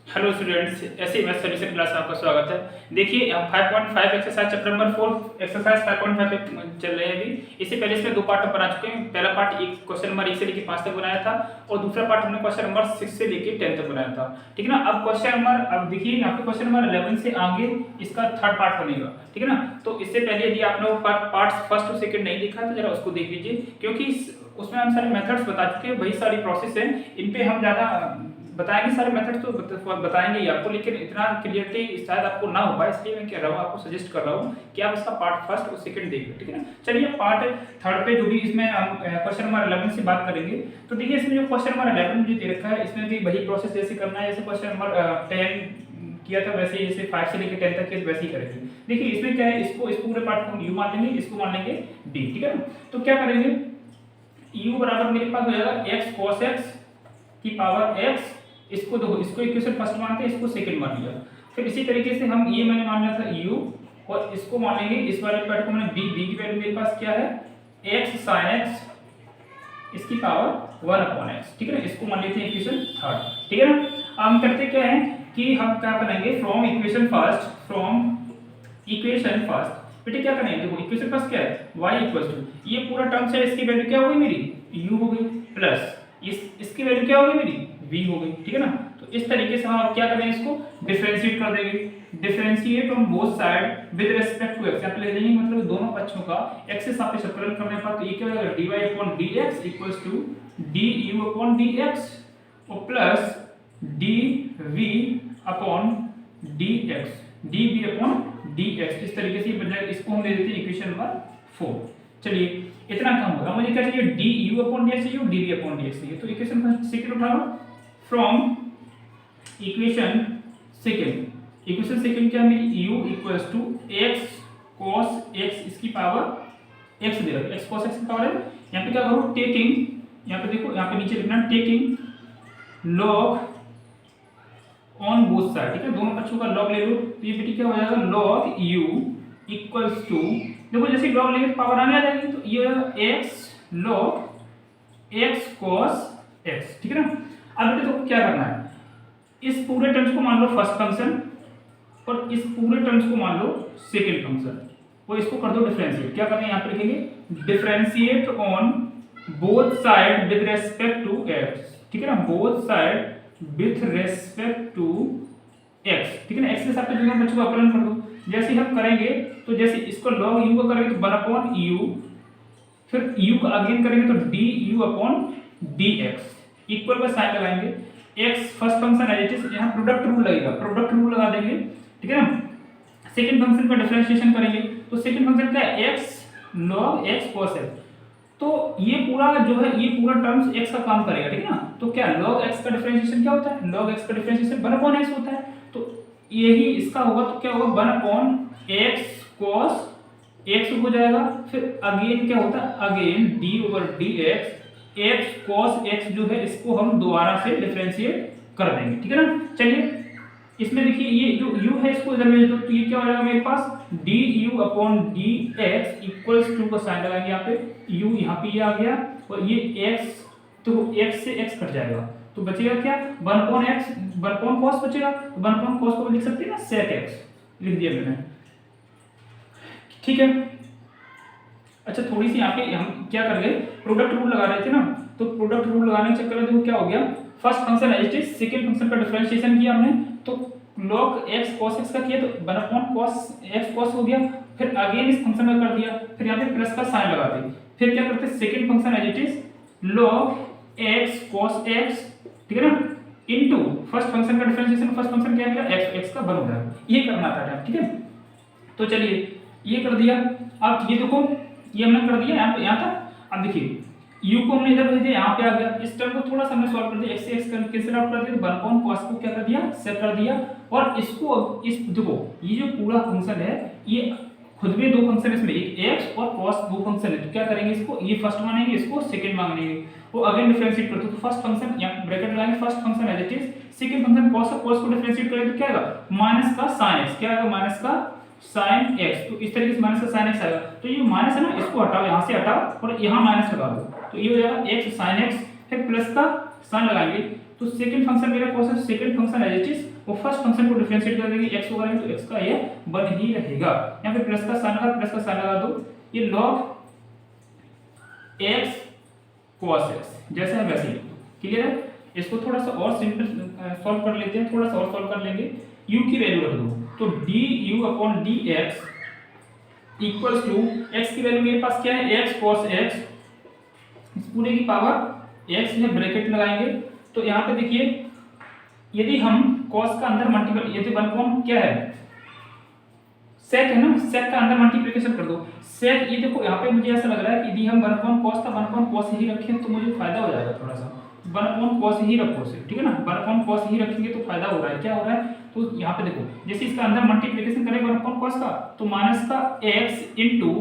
Hello students, ऐसे math solution class में आपका स्वागत है। देखिए हम 5.5 एक्सरसाइज चैप्टर नंबर 4 एक्सरसाइज 5.5 पे चल रहे हैं अभी। इससे पहले इसमें दो पार्ट बना चुके हैं। पहला पार्ट एक क्वेश्चन नंबर 1 से लेकर 5 तक बनाया था और दूसरा पार्ट हमने क्वेश्चन नंबर 6 से लेकर 10 तक बनाया था। ठीक है ना। अब देखिए आपके क्वेश्चन नंबर 11 से आगे इसका थर्ड पार्ट बनेगा। ठीक है ना। तो इससे पहले यदि आपने पार्ट फर्स्ट और सेकंड नहीं देखा तो जरा उसको देख लीजिए, क्योंकि उसमें हम सारे मेथड्स बता चुके हैं, वही सारी प्रोसेस है। इन पे हम ज्यादा बताएंगे, सारे मेथड्स तो बताएंगे ही आपको, लेकिन इतना क्लियरली शायद आपको ना हो पाए, इसलिए मैं कह रहा हूँ, आपको सजेस्ट कर रहा हूँ कि आप इसका पार्ट फर्स्ट और सेकंड देखिए। ठीक है ना। चलिए पार्ट थर्ड पे जो भी इसमें हम क्वेश्चन नंबर 11 से बात करेंगे। तो देखिए इसमें जो क्वेश्चन नंबर 11 मुझे दे रखा है, इसमें भी वही प्रोसेस जैसे करना है जैसे क्वेश्चन नंबर 10 किया था, वैसे ही जैसे 5 से लेकर 10 तक के वैसे ही करेंगे। देखिए इसमें क्या है, इस पूरे पार्ट को u मान लेंगे, इसको मान लेंगे d। ठीक है ना। तो क्या करेंगे, u बराबर मेरे पास हो जाएगा x cos x की पावर x। इसको देखो, इसको इक्वेशन फर्स्ट मानते हैं, इसको सेकंड मान लिया। फिर इसी तरीके से हम ये मैंने मान लिया था u, और इसको मान लेंगे, इस वाले पार्ट को मैंने b की वैल्यू मेरे पास क्या है x sin x इसकी पावर 1/x। ठीक है ना। इसको मान लेते हैं इक्वेशन थर्ड। ठीक है ना। अब हम करते क्या है कि हम क्या करेंगे, फ्रॉम इक्वेशन फर्स्ट बेटे क्या करेंगे, देखो इक्वेशन फर्स्ट क्या है y ये पूरा टर्म है, इसकी वैल्यू क्या हो गई मेरी u हो गई, प्लस इसकी वैल्यू क्या हो गई मेरी v हो गई। ठीक है ना। तो इस तरीके से हम क्या करेंगे, इसको डिफरेंशिएट कर देंगे। Differentiate on both side with respect to x, यहाँ पे ले लेंगे, मतलब दोनों पक्षों का x से सापेक्ष अवकलन करने पर तो ये क्या हो जाएगा dy/dx इक्वल्स टू du/dx और प्लस dv/dx इस तरीके से बन जाएगा। इसको हम दे देते हैं इक्वेशन नंबर 4। चलिए इतना काम होगा। मुझे क्या चाहिए, du/dx चाहिए और dv/dx चाहिए। तो इक्वेशन सेकंड उठा लो, फ्रॉम इक्वेशन सेकंड क्या मेरी u equals to x cos x इसकी पावर x दे रखा है, x cos x की पावर है। यहाँ पे क्या करो, टेकिंग, यहाँ पे देखो, यहाँ पे नीचे लिखना taking log on both side. ठीक है, दोनों पक्षों का log ले लो, तो ये बेटी क्या हो जाएगा log u इक्वल्स टू, देखो जैसे log लेंगे तो पावर आने आ जाएगी, तो ये हो जाएगा x log x cos x। ठीक है ना। अब बेटे देखो क्या करना है, इस पूरे टर्म्स को मान लो फर्स्ट फंक्शन और इस पूरे टर्म्स को मान लो सेकंड फंक्शन, और इसको कर दो डिफरेंशिएट। क्या करना है, यहाँ पे लिखेंगे differentiate on both side with respect to x। ठीक है ना, both side with respect to x। ठीक है ना। x के साथ दोनों बच्चों का अवकलन कर दो। जैसे हम करेंगे तो जैसे इसको log u का करेंगे तो 1/u, फिर u का अगेन करेंगे तो du/dx इक्वल का साइन लगाएंगे। x first function as it is, यहाँ प्रोडक्ट रूल लगेगा, प्रोडक्ट रूल लगा देंगे। ठीक है ना। सेकंड फंक्शन का डिफरेंशिएशन करेंगे, तो सेकंड फंक्शन क्या है x log x cos x। तो ये पूरा जो है, ये पूरा टर्म्स x का काम करेगा। ठीक है ना। तो क्या log x का डिफरेंशिएशन क्या होता है, log x का डिफरेंशिएशन 1/x होता है। तो यही इसका होगा, तो क्या होगा 1/x cos x हो जाएगा। फिर अगेन क्या होता है, again d/dx x cos x जो है, इसको हम दोबारा से डिफरेंशिएट कर देंगे। ठीक है ना। चलिए इसमें देखिए ये जो u है इसको इधर भेज दो, तो ये क्या हो जाएगा मेरे पास du/dx इक्वल्स टू का साइन लगाएंगे, यहाँ पे u यहाँ पे ये आ गया, और ये x, तो x से x कट जाएगा, तो बचेगा क्या 1/cos बचेगा। तो 1/cos को लिख सकते हैं ना sec x, लिख दिया मैंने। ठीक है। अच्छा थोड़ी सी यहाँ पे हम क्या कर गए, प्रोडक्ट रूल लगा रहे थे ना, तो प्रोडक्ट रूल लगाने के चक्कर में देखो क्या हो गया, first function as it is, second function का डिफरेंशिएशन किया हमने, तो log x cos x का किया तो 1/cos x cos हो गया। फिर अगेन इस फंक्शन में कर दिया, फिर यहाँ पे प्लस का साइन लगा दिया। फिर क्या करते हैं, second function as it is log x cos x। ठीक है ना, इनटू फर्स्ट फंक्शन का डिफरेंशिएशन, फर्स्ट फंक्शन क्या किया x का 1 हो जाएगा, ये करना था। ठीक है। तो चलिए ये कर दिया। अब ये देखो, ये हमने कर दिया यहाँ पे, यहाँ तक। अब देखिए u को हमने इधर भेज दिया, यहाँ पे आ गया। इस टर्म को थोड़ा सा हमने सॉल्व कर दिया, x से x कैंसिल आउट कर दिया, तो 1/cos को क्या कर दिया, सेट कर दिया। और इसको इस देखो, ये जो पूरा फंक्शन है, ये खुद में दो फंक्शन, इसमें एक x और cos दो फंक्शन है, तो क्या करेंगे, इसको ये फर्स्ट मानेंगे, इसको सेकंड मानेंगे, वो अगेन डिफरेंशिएट करते, तो फर्स्ट फंक्शन यहाँ ब्रैकेट लगाएंगे, first function as it is, second function cos और cos को डिफरेंशिएट करेंगे तो क्या आएगा माइनस का sin x, क्या आएगा माइनस का sin x। तो इस तरीके से माइनस का sin x आएगा। तो ये माइनस है ना, इसको हटाओ, यहाँ से हटाओ और यहाँ माइनस लगा दो, तो ये हो जाएगा x sin x, फिर प्लस का साइन लगाएंगे, तो सेकंड फंक्शन मेरा कौन सा, second function as it is वो फर्स्ट फंक्शन को डिफरेंशिएट कर देंगे, x को करेंगे तो x का ये 1 ही रहेगा। यहाँ पे प्लस का साइन लगा, प्लस का साइन लगा दो, ये log x cos x जैसे है वैसे ही। क्लियर है? इसको थोड़ा सा और सिंपल सॉल्व कर लेते हैं, थोड़ा सा और सॉल्व कर लेंगे। u की वैल्यू रख दो, तो du/dx इक्वल्स टू x की वैल्यू मेरे पास क्या है, x cos x, इस पूरे की पावर x है, ब्रैकेट लगाएंगे। तो यहाँ पे देखिए, यदि हम cos का अंदर मल्टीपल, यदि 1 क्या है, sec है ना, sec का अंदर मल्टीप्लिकेशन कर दो, sec, ये देखो यहाँ पे मुझे ऐसा लग रहा है कि यदि हम 1 cos था 1 cos ही रखें तो मुझे फायदा हो जाएगा थोड़ा सा। 1 cos ही रखो सिर्फ, ठीक है ना, 1 cos ही रखेंगे तो फायदा हो रहा है। क्या हो रहा है, तो यहाँ पे देखो, जैसे इसका अंदर मल्टीप्लिकेशन करें 1 cos का, तो माइनस का x इंटू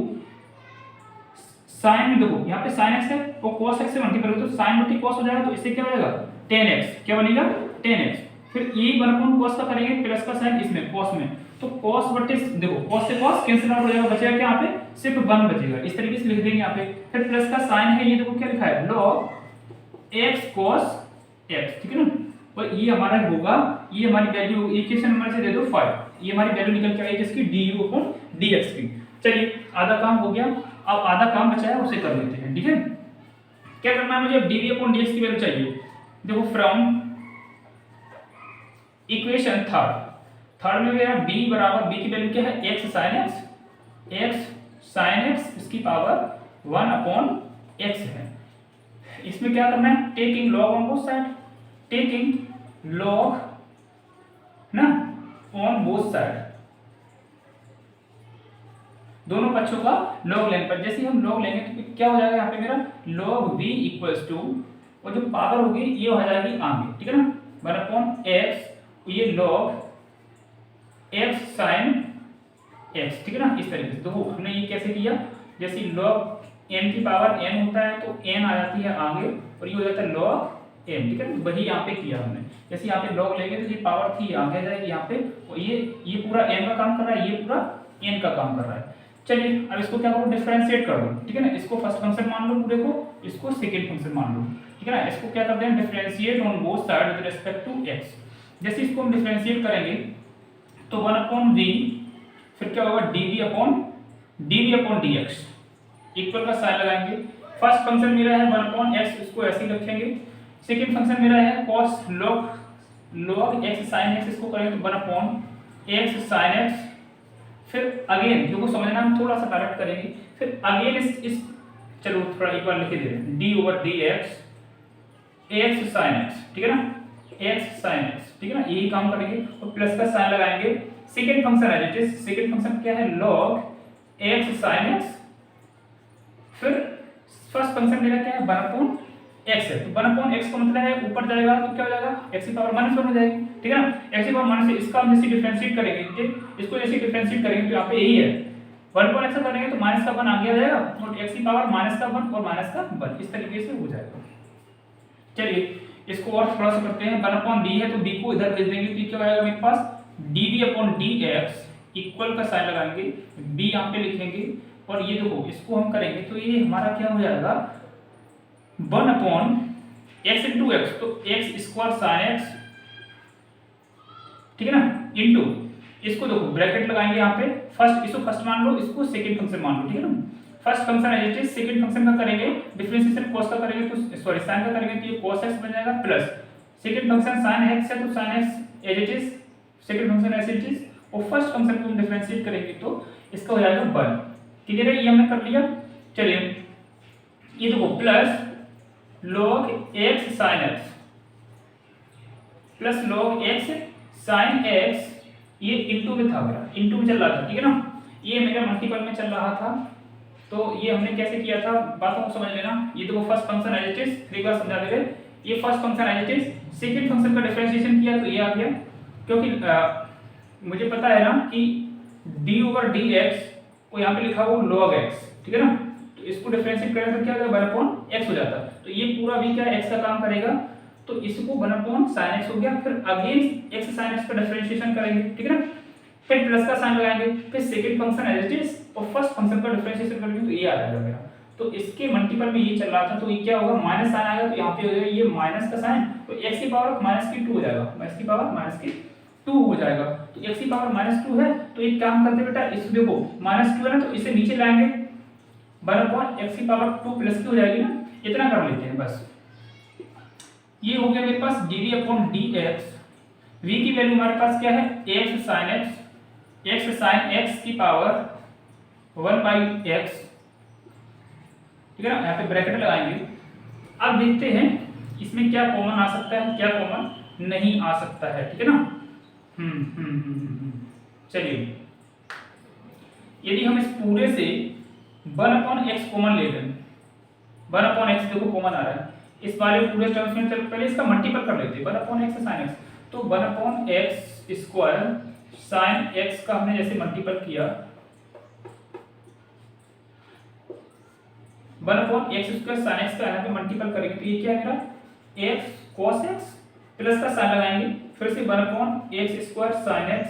साइन में, देखो यहाँ पे sin x है, वो cos x से मल्टीप्लाई करो तो sin बटी cos हो जाएगा, तो इससे क्या हो जाएगा, tan x, क्या बनेगा, tan x। फिर ये 1 cos का करेंगे, प्लस का साइन इसमें cos में, तो cos बटे, देखो cos से cos कैंसिल आउट हो जाएगा, बचेगा क्या यहाँ पे, सिर्फ 1 बचेगा। इस तरीके से लिख देंगे यहाँ पे। फिर प्लस का साइन है, ये देखो क्या लिखा है, log x cos x, ठीक है ना, और ये हमारा होगा, ये हमारी वैल्यू इक्वेशन नंबर से दे दो 5, ये हमारी वैल्यू निकल के आएगी जिसकी du/dx की। चलिए आधा काम हो गया, अब आधा काम बचा है उसे कर लेते हैं, ठीक है। क्या करना है मुझे, अब dv/dx की वैल्यू चाहिए। देखो फ्रॉम इक्वेशन थर्ड में मेरा b बराबर, b की वैल्यू क्या है, x sin x इसकी पावर 1/x है। इसमें क्या करना है, taking log on both side, taking log ना ऑन बोथ साइड, दोनों पक्षों का log लेने पर, जैसे हम log लेंगे तो क्या हो जाएगा यहाँ पे मेरा log v इक्वल्स टू, और जो पावर होगी ये हो जाएगी आगे, ठीक है ना, 1/x, ये log x sin x, ठीक है ना, इस तरीके से। तो हमने ये कैसे किया, जैसे log n की पावर n होता है तो n आ जाती है आगे, और ये हो जाता है log n, ठीक है, वही यहाँ पे किया हमने। जैसे यहाँ पे log लेंगे तो ये पावर थी आगे जाएगी यहाँ पे, और ये पूरा n का काम कर रहा है, ये पूरा n का काम कर रहा है। चलिए अब इसको क्या करो, डिफरेंशिएट कर दो, ठीक है ना, इसको फर्स्ट फंक्शन मान लो पूरे को, इसको सेकंड फंक्शन मान लो, ठीक है ना। इसको क्या करते हैं, differentiate on both side with respect to x। जैसे इसको हम डिफरेंशिएट करेंगे तो 1/v, फिर क्या होगा, dv/dx इक्वल का साइन लगाएंगे। फर्स्ट फंक्शन मेरा है 1/x, इसको ऐसे ही रखेंगे। सेकंड फंक्शन मेरा है cos log x sin x, इसको करेंगे तो 1/x sin x। फिर अगेन देखो समझना, हम थोड़ा सा डायरेक्ट करेंगे, फिर अगेन इस चलो थोड़ा एक बार लिख दे रहे हैं, d/dx x sin x, ठीक है ना, x sin x, ठीक है ना, यही काम करेंगे, और प्लस का साइन लगाएंगे। सेकंड फंक्शन है, जिस सेकंड फंक्शन क्या है, log x sin x। फिर फर्स्ट फंक्शन मेरा क्या है, 1/x है, तो 1/x का मतलब है ऊपर जाएगा तो क्या हो जाएगा, x की पावर -1 हो जाएगी, ठीक है ना, x की पावर -1, इसका हम जैसे डिफरेंशिएट करेंगे, इसको जैसे डिफरेंशिएट करेंगे तो यहाँ पे यही है, 1/x करेंगे तो माइनस का 1 आगे आ जाएगा, और x की पावर -1 और -1, इस तरीके से हो जाएगा। चलिए इसको और थोड़ा सा करते हैं, 1/d है तो d को इधर भेज देंगे, तो ये क्या आएगा मेरे पास, dv/dx इक्वल का साइन लगाएंगे, b यहाँ पे लिखेंगे, और ये देखो इसको हम करेंगे तो ये हमारा क्या हो जाएगा, 1/x इंटू एक्स, तो x स्क्वायर साइन x, ठीक है ना, इंटू इसको देखो ब्रैकेट लगाएंगे यहाँ पे, फर्स्ट इसको फर्स्ट मान लो, इसको सेकंड फंक्शन मान लो, ठीक है ना। फर्स्ट फंक्शन है ये, सेकंड फंक्शन का करेंगे डिफरेंशिएशन cos का करेंगे तो सॉरी sin का करेंगे तो ये cos x बन जाएगा, plus second function sin x है तो sin x as it is, second function as it is, और फर्स्ट फंक्शन को हम डिफरेंशिएट करेंगे तो इसका हो जाएगा 1। क्लियर है, ये हमने कर लिया। चलिए ये देखो plus log x sin x plus log x sin x, ये इनटू में था मेरा, इनटू में चल रहा था, ठीक है ना, ये मेरा मल्टीपल में चल रहा था। तो ये हमने कैसे किया था, बातों को समझ लेना। ये देखो first function as it is, एक बार समझा दे रहे, ये first function as it is, second function का डिफरेंशिएशन किया तो ये आ गया, क्योंकि मुझे पता है ना कि d/dx को यहाँ पे लिखा हुआ log x, ठीक है ना, तो इसको डिफरेंशिएट करें तो क्या हो जाएगा, 1/x हो जाता, तो ये पूरा भी क्या x का काम करेगा, तो इसको 1/sin x हो गया। फिर अगेन x sin x का डिफरेंशिएशन करेंगे, ठीक है ना, फिर प्लस का साइन लगाएंगे, फिर second function as it is और फर्स्ट फंक्शन का डिफरेंशिएशन करेंगे तो ये आ जाएगा मेरा। तो इसके मल्टीपल में ये चल रहा था तो ये क्या होगा, माइनस साइन आएगा, तो यहाँ पे हो जाएगा ये माइनस का साइन, तो x की पावर -2 हो जाएगा, x की पावर -2 2 हो जाएगा। तो x की पावर -2 है, तो एक काम करते बेटा, इस देखो -2 है ना, तो इसे नीचे लाएंगे 1/x की पावर 2 + की हो जाएगी ना, इतना कर लेते हैं बस। ये हो गया मेरे पास dv/dx। v की वैल्यू हमारे पास क्या है, x sin x की पावर 1/x, ठीक है ना, यहाँ पे ब्रैकेट लगाएंगे। अब देखते हैं इसमें क्या कॉमन आ सकता है, क्या कॉमन नहीं आ सकता है, ठीक है ना। चलिए, यदि हम इस पूरे से 1/x कॉमन ले लें, 1/x देखो कॉमन आ रहा है, इस वाले पूरे टर्म्स में, चलो पहले इसका मल्टीपल कर लेते हैं, 1/x sin x, तो 1/x² sin x का हमने जैसे मल्टीपल किया 1/x² sin x का यहाँ पे मल्टीपल करेंगे, तो ये क्या है मेरा x cos x प्लस का साइन लगाएंगे, फिर से 1/x² sin x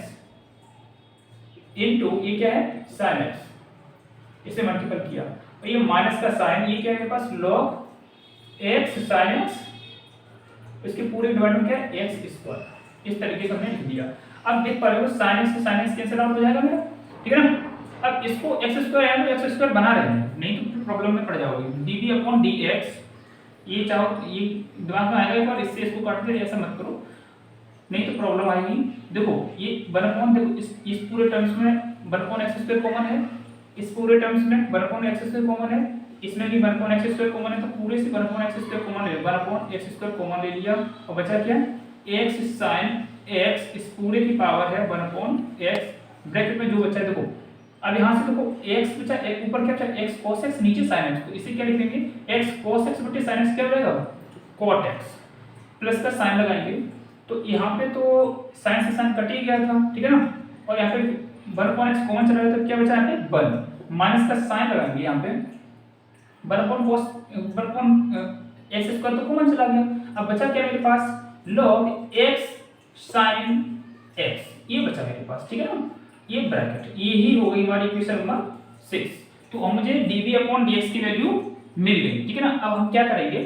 इनटू ये क्या है sin x, इसे मल्टीपल किया, और ये माइनस का साइन, ये क्या है मेरे पास log x sin x, इसके पूरे डिवाइड में क्या है x², इस तरीके से हमने लिख दिया। अब देख पा रहे हो sin x से sin x कैंसिल आउट हो जाएगा मेरा, ठीक है ना। अब इसको x² है तो x² बना रहे हैं, नहीं तो फिर प्रॉब्लम में पड़ जाओगे। dv/dx, ये चाहो ये दिमाग में आएगा एक बार, इससे इसको काट दे, ऐसा मत करो नहीं तो प्रॉब्लम आएगी। देखो ये 1/, देखो इस पूरे टर्म्स में 1/x² कॉमन है, इस पूरे टर्म्स में 1/x² कॉमन है, इसमें भी 1/x² कॉमन है, तो पूरे से 1/x² कॉमन ले, 1/x² कॉमन ले लिया, और बचा क्या x sin x, इस पूरे की पावर है 1/x, ब्रैकेट में जो बचा है देखो, अब यहाँ से देखो x बचा, एक ऊपर क्या बचा x cos x, नीचे sin x, तो इसे क्या लिख देंगे x cos x बटे sin x क्या हो जाएगा cot x, प्लस का साइन लगाएंगे, तो यहाँ पे तो sin से sin कट ही गया था, ठीक है ना, और यहाँ पे 1/x कॉमन चला गया, तो क्या बचा यहाँ पे 1, माइनस का साइन लगाएंगे, यहाँ पे 1/cos 1/x² तो कॉमन चला गया, अब बचा क्या मेरे पास log x sin x, ये बचा मेरे पास, ठीक है ना, ये ब्रैकेट, ये ही हो गई हमारी इक्वेशन नंबर 6। तो अब मुझे dv/dx की वैल्यू मिल गई, ठीक है ना। अब हम क्या करेंगे,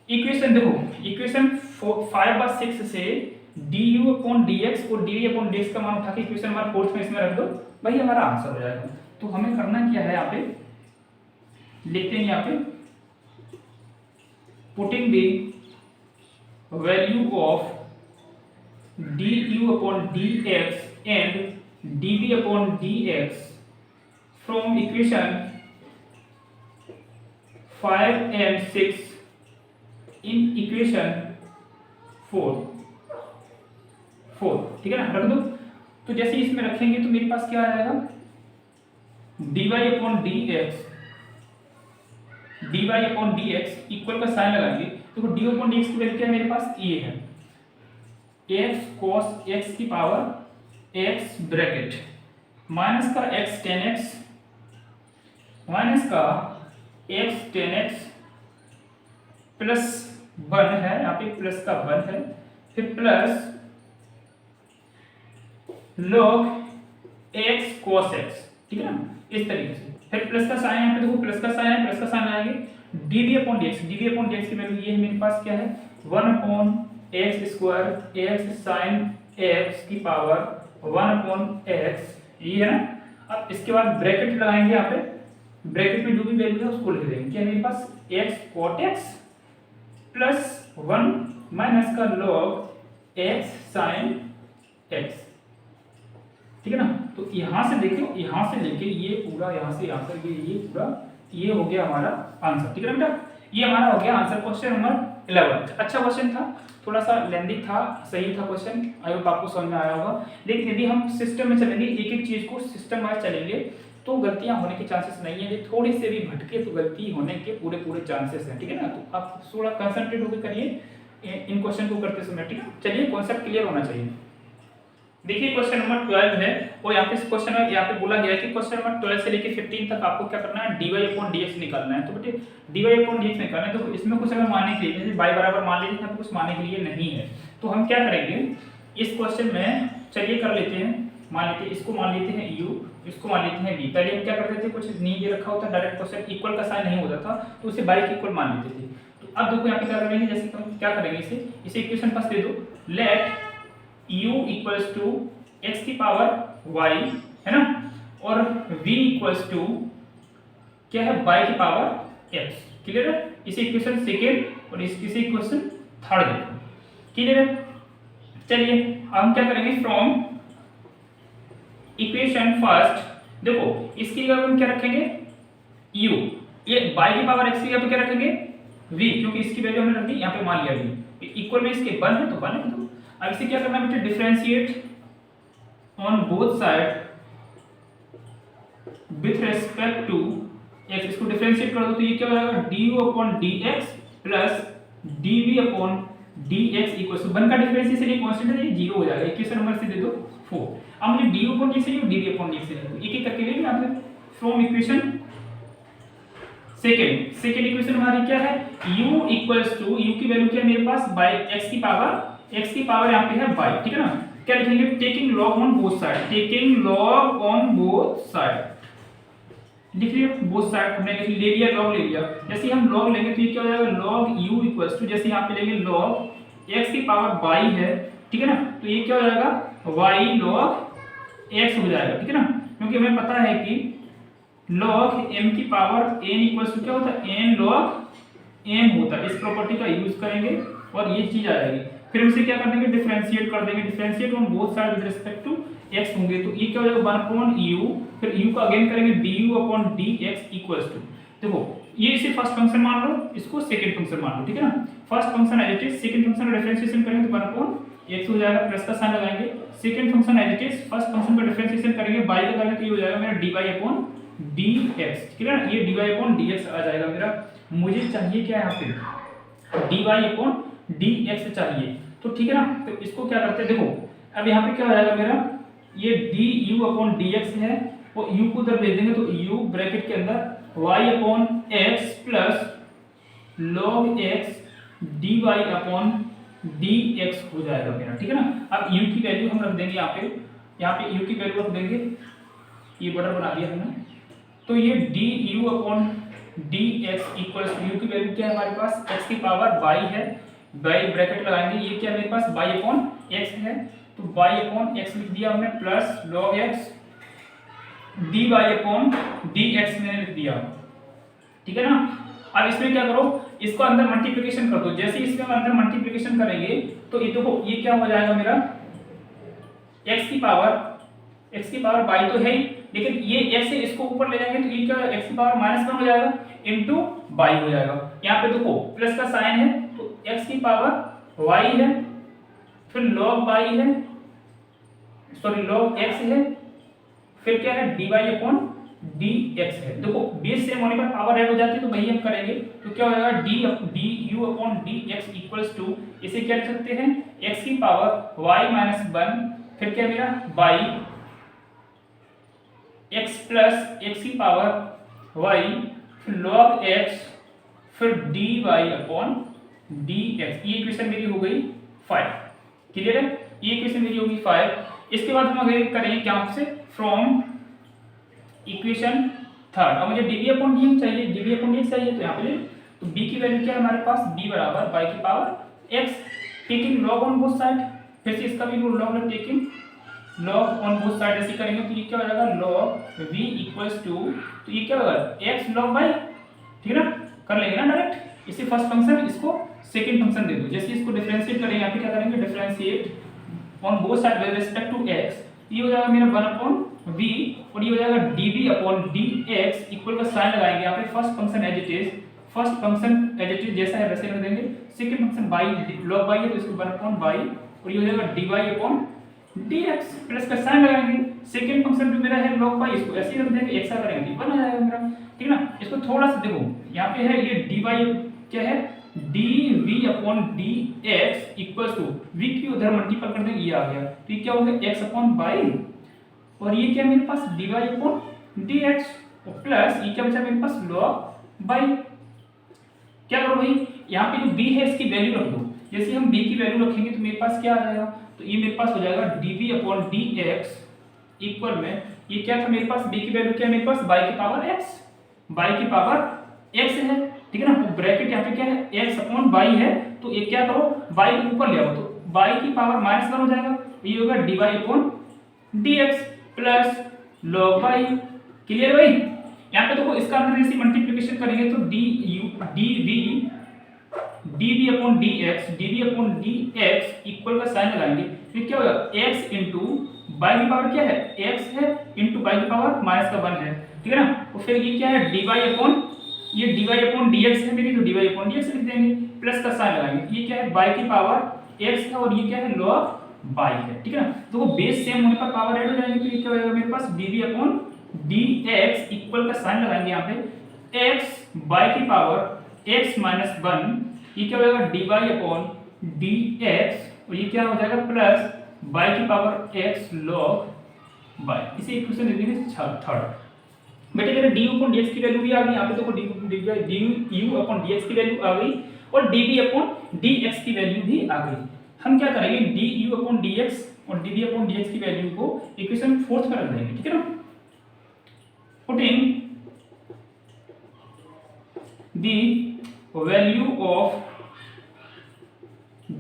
इक्वेशन देखो, इक्वेशन 5/6 से du/dx और dv/dx का मान उठा के इक्वेशन नंबर 4 में इसमें रख दो, वही हमारा आंसर हो जाएगा। तो हमें करना क्या है, यहाँ पे लिखते हैं, यहाँ पे putting the value of du/dx and dv/dx from equation 5 and 6 in equation 4, ठीक है ना, रख दो। तो जैसे इसमें रखेंगे तो मेरे पास क्या आ जाएगा dy/dx इक्वल का साइन लगाएंगे, तो dy/dx की वैल्यू क्या है मेरे पास, ये है x cos x की पावर x ब्रैकेट माइनस का x tan x माइनस का x tan x प्लस 1 है, यहाँ पे प्लस का 1 है, फिर plus log x cos x, ठीक है ना, इस तरीके से, फिर प्लस का साइन, यहाँ पे देखो प्लस का साइन है, प्लस का साइन आएंगे, dv/dx की वैल्यू ये है मेरे पास क्या है 1/x² x sin x की पावर 1/x, ये है ना। अब इसके बाद ब्रैकेट लगाएंगे, यहाँ पे ब्रैकेट में जो भी वैल्यू है उसको लिख देंगे, क्या मेरे पास x cot x plus 1 minus का log x sin x, ठीक है ना। तो यहाँ से देखो, यहाँ से लेके ये पूरा, यहाँ से यहाँ तक ये पूरा, ये हो गया हमारा आंसर, ठीक है ना बेटा, ये हमारा हो गया आंसर क्वेश्चन नंबर 11। अच्छा क्वेश्चन था, थोड़ा सा लेंदी था, सही था क्वेश्चन, आई होप आपको समझ में आया होगा। लेकिन यदि हम सिस्टम में चलेंगे, एक एक चीज को सिस्टम वाइज चलेंगे, तो गलतियां होने के चांसेस नहीं है, थोड़ी से भी भटके तो गलती होने के पूरे चांसेस हैं, ठीक है ना। तो आप थोड़ा कंसंट्रेट होकर करिए इन क्वेश्चन को करते समय, ठीक है। चलिए, कॉन्सेप्ट क्लियर होना चाहिए। देखिए क्वेश्चन नंबर 12 है, और यहाँ पे इस क्वेश्चन में यहाँ पे बोला गया है कि क्वेश्चन नंबर 12 से लेके 15 तक आपको क्या करना है, dy/dx निकालना है। तो बेटे dy/dx निकालना है, तो इसमें कुछ अगर मानने के लिए, जैसे y बराबर मान लीजिए, यहाँ पे कुछ मानने के लिए नहीं है, तो हम क्या करेंगे इस क्वेश्चन में, चलिए कर लेते हैं, मान लेते हैं इसको, मान लेते हैं u, इसको मान लेते हैं v। पहले हम क्या करते थे, कुछ नहीं दे रखा होता, डायरेक्ट क्वेश्चन इक्वल का साइन नहीं होता था, तो उसे y के इक्वल मान लेते थे। तो अब देखो यहाँ पे क्या करेंगे, जैसे हम क्या करेंगे, इसे इक्वेशन पास दे दो, let u equals to x की पावर y, है ना, और v इक्वल्स टू क्या है, y की पावर x। क्लियर है? इसे इक्वेशन सेकेंड और इसे इक्वेशन थर्ड देखो। क्लियर है? चलिए हम क्या करेंगे, फ्रॉम इक्वेशन फर्स्ट देखो इसकी जगह हम क्या रखेंगे u, ये y की पावर x की जगह पे क्या रखेंगे v, क्योंकि इसकी वैल्यू हमने रख दी यहाँ पे, मान लिया v इक्वल में इसके 1 है तो 1 है। तो अब इसे क्या करना है बेटे, differentiate on both side with respect to x, इसको डिफरेंशिएट कर दो तो ये क्या हो जाएगा du upon dx plus dv upon dx equals to 1 का डिफरेंशिएशन ये कांस्टेंट है, ये 0 हो जाएगा। इक्वेशन नंबर से दे दो 4। अब मुझे du अपॉन dx चाहिए, dv अपॉन dx चाहिए, एक एक करके ले लेना आप। फ्रॉम इक्वेशन सेकंड इक्वेशन हमारी क्या है, u इक्वल्स टू, u की वैल्यू क्या है मेरे पास, बाय x की पावर यहाँ पे है y, ठीक है ना। क्या लिखेंगे, taking log on both side, taking log on both side, लिख लिया बोथ साइड हमने ले लिया, लॉग ले लिया। जैसे हम लॉग लेंगे तो ये क्या हो जाएगा, लॉग u इक्वल्स टू, जैसे यहाँ पे लेंगे लॉग x की पावर y है, ठीक है ना, तो ये क्या हो जाएगा y log x हो जाएगा, ठीक है ना, क्योंकि हमें पता है कि log m की पावर n इक्वल्स टू क्या होता है, n log m होता है। इस प्रॉपर्टी का यूज करेंगे और ये चीज आ जाएगी। फिर उसे क्या कर देंगे, डिफरेंशिएट कर देंगे, differentiate on both side with respect to x होंगे तो ये क्या हो जाएगा 1 अपॉन u, फिर u का अगेन करेंगे du upon dx equals to, देखो ये इसे फर्स्ट फंक्शन मान लो, इसको सेकंड फंक्शन मान लो, ठीक है ना। First function as it is, second function का डिफरेंशिएशन करेंगे तो 1 अपॉन x हो जाएगा, प्लस का साइन लगाएंगे। Second function as it is, first function का डिफरेंशिएशन करेंगे y का करेंगे तो ये हो जाएगा मेरा dy अपॉन dx, ठीक है ना, ये dy अपॉन dx आ जाएगा मेरा। मुझे चाहिए क्या यहाँ पे, dy अपॉन dx चाहिए, तो ठीक है ना। तो इसको क्या करते हैं, देखो अब यहाँ पे क्या हो जाएगा मेरा, ये du अपॉन dx है, वो u को उधर भेज देंगे तो u ब्रैकेट के अंदर y upon x plus log x dy upon dx हो जाएगा मेरा, ठीक है ना। अब u की वैल्यू हम रख देंगे यहाँ पे u की वैल्यू रख देंगे, ये बॉर्डर बना दिया हमने, तो ये du upon dx equals to, u की वैल्यू क्या है हमारे पास, x की पावर y है, y ब्रैकेट लगाएंगे, ये क्या मेरे पास y अपॉन x है, तो y अपॉन x लिख दिया हमने, plus log x dy upon dx मैंने लिख दिया, ठीक है ना। अब इसमें क्या करो, इसको अंदर मल्टीप्लिकेशन कर दो, जैसे इसमें हम अंदर मल्टीप्लिकेशन करेंगे तो ये देखो ये क्या हो जाएगा मेरा, x की पावर y तो है ही, लेकिन ये x से इसको ऊपर ले जाएंगे तो ये क्या x की पावर -1 हो जाएगा इनटू y हो जाएगा। यहाँ पे देखो प्लस का साइन है तो x की पावर y है, फिर log y है, सॉरी log x है, फिर क्या है dy अपॉन dx है। देखो बेस सेम होने पर पावर ऐड हो जाती है तो वही हम करेंगे, तो क्या हो जाएगा du upon dx equals to, इसे क्या लिख सकते हैं, x की पावर y -1, फिर क्या मेरा y x प्लस x की पावर y, फिर log x, फिर dy अपॉन dx। ये इक्वेशन मेरी हो गई 5, क्लियर है, ये इक्वेशन मेरी होगी 5। इसके बाद हम आगे करेंगे क्या आपसे, फ्रॉम इक्वेशन थर्ड। अब मुझे dv अपॉन dx चाहिए, तो यहाँ पे तो b की वैल्यू क्या है हमारे पास, b बराबर y की power x, taking log on both side, फिर से इसका भी लॉग है, taking log on both side ऐसे करेंगे तो ये क्या हो जाएगा log v इक्वल्स टू, तो ये क्या होगा x log y, ठीक है ना, कर लेंगे ना डायरेक्ट। इसे फर्स्ट फंक्शन, इसको सेकंड फंक्शन दे दो, जैसे इसको डिफरेंशिएट करेंगे, यहाँ पे क्या करेंगे, differentiate on both side with respect to x, ये हो जाएगा मेरा 1 अपॉन v, और ये हो जाएगा dv अपॉन dx इक्वल का साइन लगाएंगे यहाँ पे, first function as it is जैसा है वैसे रख देंगे। Second function y log y है तो इसको 1 अपॉन y, और ये हो जाएगा dy अपॉन dx, प्लस का साइन लगाएंगे। सेकंड फंक्शन जो मेरा है log y, इसको ऐसे ही रख देंगे, एक्स करेंगे 1 आ जाएगा मेरा, ठीक है ना। इसको थोड़ा सा देखो यहाँ पे है ये dy क्या है, dv upon dx equals to, v की उधर मल्टीपल कर देंगे, ये आ गया, तो ये क्या हो गया x अपॉन y, और ये क्या मेरे पास dy अपॉन dx, और प्लस ये क्या बचा मेरे पास log y। क्या करो भाई, यहाँ पे जो b है इसकी वैल्यू रख दो, जैसे हम b की वैल्यू रखेंगे तो मेरे पास क्या आ जाएगा, तो ये मेरे पास हो जाएगा dv अपॉन dx इक्वल में, ये क्या था मेरे पास, b की वैल्यू क्या है मेरे पास, y की पावर x है, ठीक है ना। तो ब्रैकेट यहाँ पे क्या है x अपॉन y है, तो ये क्या करो y को ऊपर ले आओ तो y की पावर -1 हो जाएगा, ये होगा dy upon dx plus log y। Clear भाई? यहाँ पे देखो इसका अंदर ऐसी मल्टीप्लिकेशन करेंगे तो dv अपॉन dx इक्वल का साइन लगाएंगे, फिर क्या होगा x इंटू बाई की पावर क्या है x है इंटू बाई की पावर माइनस का 1 है, ठीक है ना। तो फिर ये क्या है dy अपॉन dx है मेरी, तो dy अपॉन dx लिख देंगे, प्लस का साइन लगाएंगे, ये क्या है बाई की पावर x है और ये क्या है log y है, ठीक है ना। तो वो बेस सेम होने पर पावर ऐड हो जाएंगे, तो ये क्या हो जाएगा मेरे पास dv अपॉन dx इक्वल का साइन लगाएंगे यहाँ पे x बाई की पावर x माइनस 1, ये क्या हो जाएगा dy अपॉन dx और ये क्या हो जाएगा प्लस बाई की पावर x log y। इसे इक्वेशन दे देंगे थर्ड। बेटे मेरे du अपॉन dx की वैल्यू भी आ गई, यहाँ पे देखो du अपॉन dx की वैल्यू आ गई और dv अपॉन dx की वैल्यू भी आ गई। हम क्या करेंगे du अपॉन dx और dv अपॉन dx की वैल्यू को इक्वेशन फोर्थ में रख देंगे, ठीक है ना। Putting the value of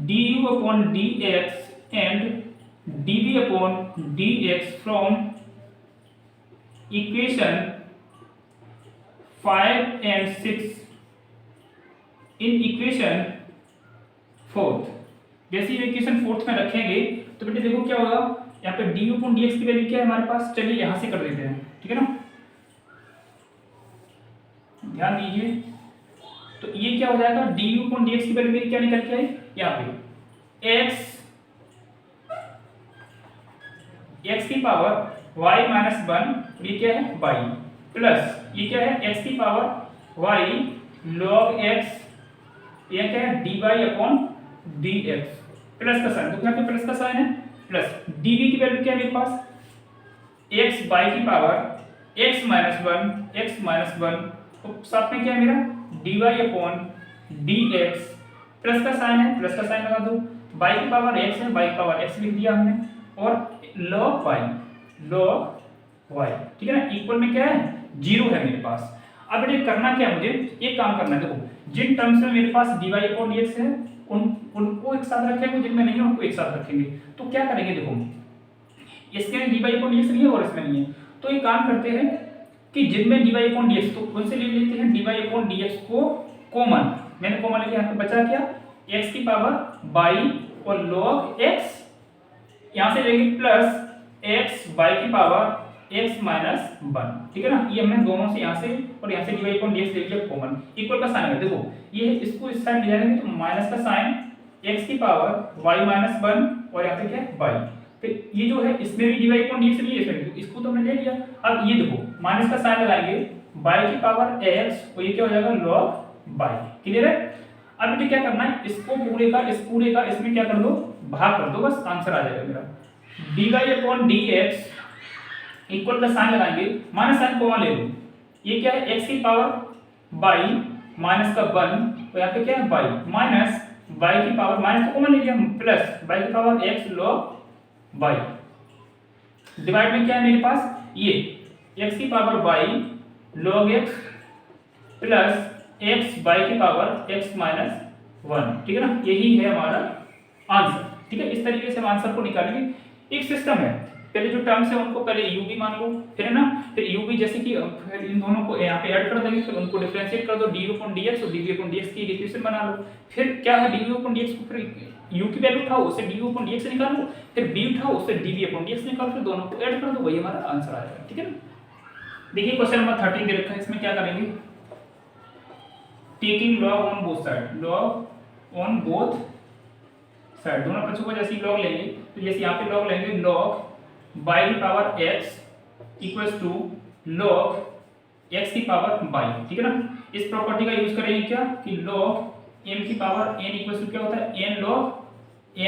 du upon dx and dv upon dx from equation 5 and 6 in equation 4th। जैसे ये इक्वेशन 4th में रखेंगे तो बेटे देखो क्या होगा, यहाँ पे du upon dx की वैल्यू क्या है हमारे पास, चलिए यहाँ से कर देते हैं, ठीक है ना। ध्यान दीजिए, तो ये क्या हो जाएगा du upon dx की वैल्यू मेरी क्या निकल के आई, यहाँ पे x की पावर y माइनस 1, ये क्या है y, प्लस ये क्या है x की पावर y log x, ये क्या है dy अपॉन dx प्लस का साइन, तो यहाँ पे प्लस का साइन है, प्लस dv की वैल्यू क्या है मेरे पास x बाई की पावर x माइनस 1, तो साथ में क्या है मेरा dy अपॉन dx प्लस का साइन है, प्लस का साइन लगा दो, बाई की पावर x है, बाई की पावर x लिख दिया हमने और log y, ठीक है ना, इक्वल में क्या है 0 है मेरे पास। अब ये करना क्या है, मुझे एक काम करना है, देखो जिन टर्म्स में मेरे पास dy अपॉन dx है उनको एक साथ रखेंगे, जिनमें नहीं है उनको एक साथ रखेंगे। तो क्या करेंगे, देखो इसके dy अपॉन dx नहीं है और इसमें नहीं है, तो एक काम करते हैं कि जिनमें dy अपॉन dx, तो कौन से ले लेते हैं dy अपॉन dx को कॉमन, मैंने कॉमन लेके यहाँ पे बचा क्या x की पावर बाई और log x, यहाँ से लेंगे प्लस x बाई की पावर x माइनस 1, ठीक है ना। ये हमने दोनों से यहाँ से और यहाँ से dy अपॉन dx ले लिया कॉमन, इक्वल का साइन है, देखो ये इसको इस साइड ले जाएंगे तो माइनस का साइन x की पावर y माइनस 1 और यहाँ पे क्या है y, फिर ये जो है इसमें भी dy अपॉन dx नहीं है, इसमें इसको तो हमने ले लिया। अब ये देखो माइनस का साइन लगाएंगे y की पावर x और ये क्या हो जाएगा log y, क्लियर है। अब बेटे क्या करना है, इसको पूरे का इसमें क्या कर दो भाग कर दो, बस आंसर आ जाएगा मेरा dy अपॉन dx इक्वल का साइन लगाएंगे, माइनस साइन कॉमन ले लो, ये क्या है x की पावर बाई माइनस का 1 तो यहाँ पे क्या है बाई माइनस बाई की पावर माइनस को कॉमन ले लिया प्लस बाई की power x log by, divide में क्या है मेरे पास ये x की power by log x plus x by की पावर x माइनस 1, ठीक है ना, यही है हमारा आंसर, ठीक है। इस तरीके से हम आंसर को निकालेंगे। एक सिस्टम है, पहले जो टर्म्स है उनको पहले u भी मान लो, फिर है ना, फिर u भी जैसे कि फिर इन दोनों को यहाँ पे ऐड कर देंगे, फिर उनको डिफरेंशिएट कर दो du अपॉन dx और dv अपॉन dx की इक्वेशन बना लो। फिर क्या है du अपॉन dx को फिर u की वैल्यू उठाओ उससे du अपॉन dx निकालो, फिर b उठाओ उससे dv अपॉन dx निकालो, फिर दोनों को ऐड कर दो, वही हमारा आंसर आ जाएगा, ठीक है ना। देखिए क्वेश्चन नंबर 13 दे रखा है, इसमें क्या करेंगे, taking log on both side, log on both side, दोनों पक्षों को जैसे log लेंगे तो जैसे यहाँ पे log लेंगे log बाई की power x equals to log x की पावर बाई, ठीक है ना। इस प्रॉपर्टी का यूज करेंगे क्या कि log m की पावर n इक्वल्स टू क्या होता है n log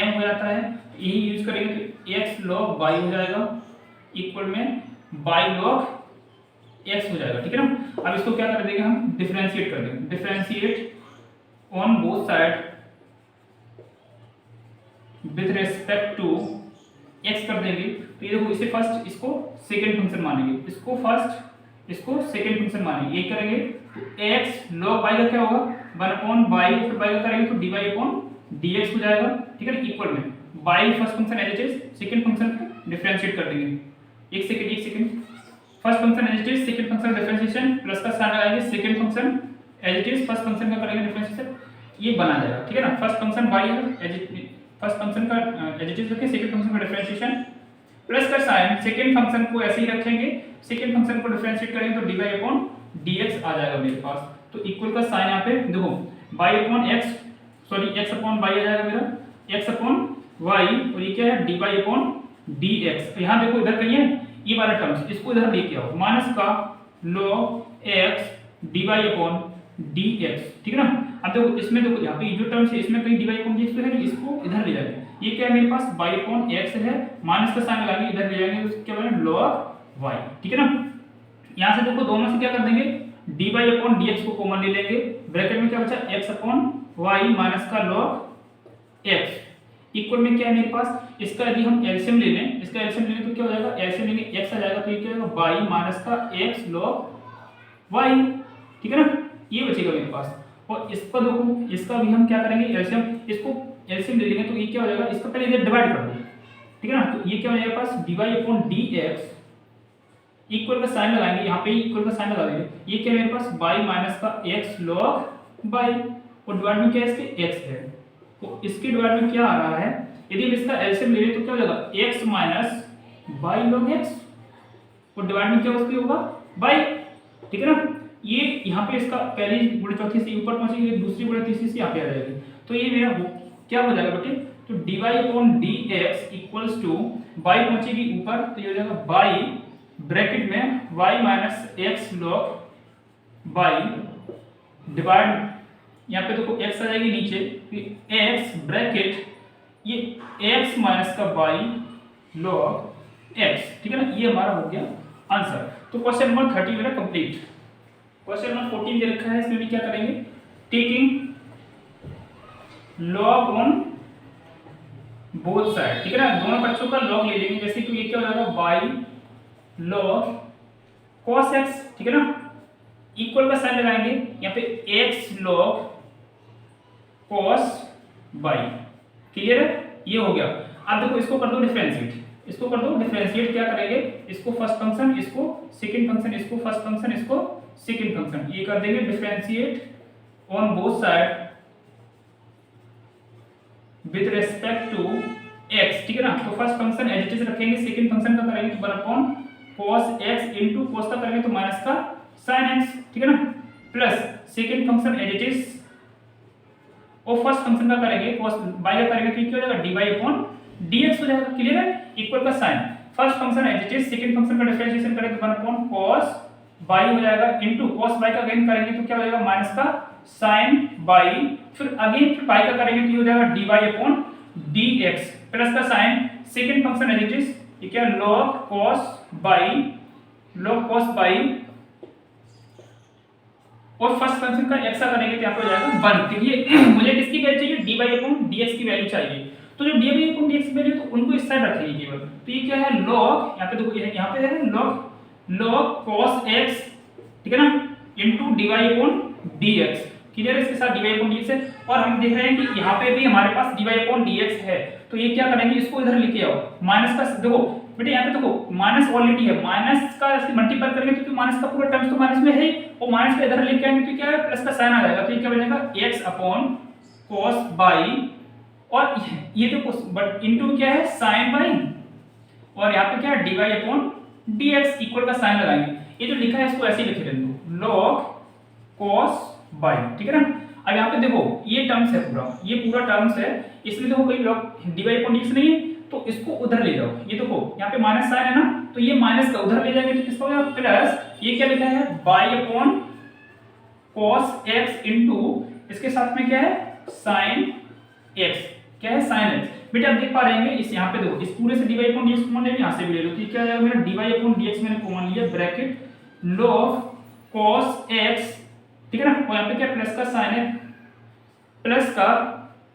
m हो जाता है, यही यूज करेंगे तो x log बाई हो जाएगा इक्वल में बाई log x हो जाएगा, ठीक है ना। अब इसको क्या कर देंगे हम डिफरेंशिएट कर देंगे, differentiate on both side with respect to x कर देंगे, तो ये देखो इसे फर्स्ट इसको सेकंड फंक्शन मानेंगे, इसको फर्स्ट इसको सेकंड फंक्शन मानेंगे, ये करेंगे तो x log y का क्या होगा 1 अपॉन y, फिर y का करेंगे तो dy अपॉन dx हो जाएगा, ठीक है ना, इक्वल में y first function as it is, second function को डिफरेंशिएट कर देंगे। एक second, first function as it is, second function differentiation, plus का साइन लगाएंगे, second function as it is, first function का करेंगे डिफरेंशिएशन, ये बना जाएगा। ठीक है ना, फर्स्ट फंक्शन बाई है एज इट, फर्स्ट फंक्शन का एज इट इज रखें, सेकंड फंक्शन का डिफरेंशिएशन प्लस का साइन, सेकंड फंक्शन को ऐसे ही रखेंगे, सेकंड फंक्शन को डिफरेंशिएट करेंगे तो dy अपॉन dx आ जाएगा मेरे पास। तो इक्वल का साइन यहाँ पे देखो y upon x, sorry x upon y आ जाएगा मेरा, x अपॉन y, और ये क्या है dy अपॉन dx। यहाँ देखो इधर कहीं है ये वाला टर्म्स, इसको इधर लेके आओ, माइनस का log x dy upon dx। ठीक है ना, अब देखो इसमें देखो यहाँ पे जो टर्म्स है इसमें कहीं dy अपॉन dx तो है नहीं, इसको इधर ले जाएंगे, ये क्या है मेरे पास y अपॉन x है, माइनस का साइन लगाएंगे, इधर ले जाएंगे तो क्या बनेगा log y। ठीक है ना, यहाँ से देखो दोनों से क्या कर देंगे, dy अपॉन dx को कॉमन ले लेंगे, ब्रैकेट में क्या बचा x अपॉन y माइनस का log x, इक्वल में क्या है मेरे पास, इसका यदि हम एलसीएम ले लें, इसका एलसीएम लेंगे तो क्या हो जाएगा, एलसीएम लेंगे x आ जाएगा तो ये क्या होगा y माइनस का x log y। ठीक है ना, ये बचेगा मेरे पास। और इस पर देखो इसका भी हम क्या करेंगे एलसीएम, इसको एलसीएम ले लेंगे तो ये क्या हो जाएगा, इसका पहले इधर डिवाइड कर दो। ठीक है ना, तो ये क्या हो जाएगा पास dy अपॉन dx, इक्वल का साइन लगाएंगे, यहाँ पे इक्वल का साइन लगा देंगे, ये क्या मेरे पास y माइनस का x log y, और डिवाइड में क्या है इसके x है, तो इसके डिवाइड में क्या आ रहा है, यदि हम इसका एलसीएम ले लें तो क्या हो जाएगा x minus y log x, और डिवाइड में क्या उसके होगा y। ठीक है ना, ये यहाँ पे इसका पहली गुणे चौथी से ऊपर पहुंचेगी, दूसरी गुणे तीसरी से यहाँ पे आ जाएगी, तो ये मेरा क्या हो जाएगा बेटे, तो dy upon dx equals to y पहुंचेगी ऊपर तो ये हो जाएगा y ब्रैकेट में y minus x log y divide, यहाँ पे देखो x आ जाएगी नीचे, x ब्रैकेट ये x माइनस का y log x। ठीक है ना, ये हमारा हो गया आंसर। तो क्वेश्चन नंबर 30 मेरा कंप्लीट। क्वेश्चन नंबर 14 दे रखा है, इसमें भी क्या करेंगे, taking log on both side. ठीक है ना, दोनों पक्षों का लॉग ले लेंगे, जैसे कि ये क्या हो जाएगा y log cos x। ठीक है ना, इक्वल का साइन लगाएंगे, यहाँ पे x log cos y। Clear है, ये हो गया। अब देखो इसको कर दो डिफरेंशिएट, इसको कर दो डिफरेंशिएट, क्या करेंगे, इसको फर्स्ट फंक्शन, इसको सेकंड फंक्शन, इसको फर्स्ट फंक्शन, इसको सेकंड फंक्शन, ये कर देंगे differentiate on both side with respect to x। ठीक है ना, तो first function as it is रखेंगे, सेकंड फंक्शन का करेंगे तो 1 upon cos x into cos का करेंगे तो माइनस का sin x। ठीक है ना, plus second function as it is, और फर्स्ट फंक्शन का करेंगे cos y का करेंगे तो क्या हो जाएगा dy अपॉन dx हो जाएगा। क्लियर है, इक्वल का sign, first function as it is, second function का डिफरेंशिएशन करेंगे तो 1 अपॉन cos y हो जाएगा, इनटू cos y का अगेन करेंगे तो क्या हो जाएगा माइनस का sin y, फिर अगेन फिर y का करेंगे तो ये हो जाएगा dy अपॉन dx प्लस का sign, second function as it is, ये क्या log cos y, और फर्स्ट फंक्शन का x का करेंगे तो यहाँ पे हो जाएगा 1। देखिए मुझे किसकी वैल्यू चाहिए, dy अपॉन dx की वैल्यू चाहिए, तो जो dy अपॉन dx की वैल्यू तो उनको इस साइड रखेंगे केवल, तो ये क्या है log, यहाँ पे देखो यहाँ पे है log cos x। ठीक है ना, into dy upon dx। Clear है, इसके साथ dy अपॉन dx है, और हम देख रहे हैं कि यहाँ पे भी हमारे पास dy अपॉन dx है, तो ये क्या करेंगे, इसको इधर लेके आओ, माइनस का देखो बेटे यहाँ पे देखो माइनस ऑलरेडी है, माइनस का ऐसे मल्टीप्लाई करेंगे क्योंकि माइनस का पूरा टर्म्स तो माइनस में है, और माइनस का इधर लेके आएंगे तो क्या है प्लस का साइन आ जाएगा, तो ये क्या बनेगा x अपॉन cos y, और ये देखो बट इनटू क्या है sin y, और यहाँ पे क्या है dy अपॉन dx, इक्वल का साइन लगाएंगे, ये जो लिखा है इसको ऐसे ही लिखे रहने दो log cos y। ठीक है ना, अब यहाँ पे देखो ये टर्म्स है पूरा, ये पूरा टर्म्स है, इसमें देखो कोई log dy अपॉन dx नहीं है, तो इसको उधर ले जाओ, ये देखो यहाँ पे माइनस साइन है ना, तो ये माइनस का उधर ले जाएंगे तो किसका हो जाएगा प्लस, ये क्या लिखा है y upon cos x into इसके साथ में क्या है sin x, क्या है sin x। बेटा आप देख पा रहे हैं इस यहाँ पे देखो, इस पूरे से dy अपॉन dx कॉमन ले, यहाँ से भी ले लो, तो क्या आ जाएगा मेरा dy अपॉन dx मैंने कॉमन लिया, ब्रैकेट log cos x। ठीक है ना, और यहाँ पे क्या प्लस का साइन है, प्लस का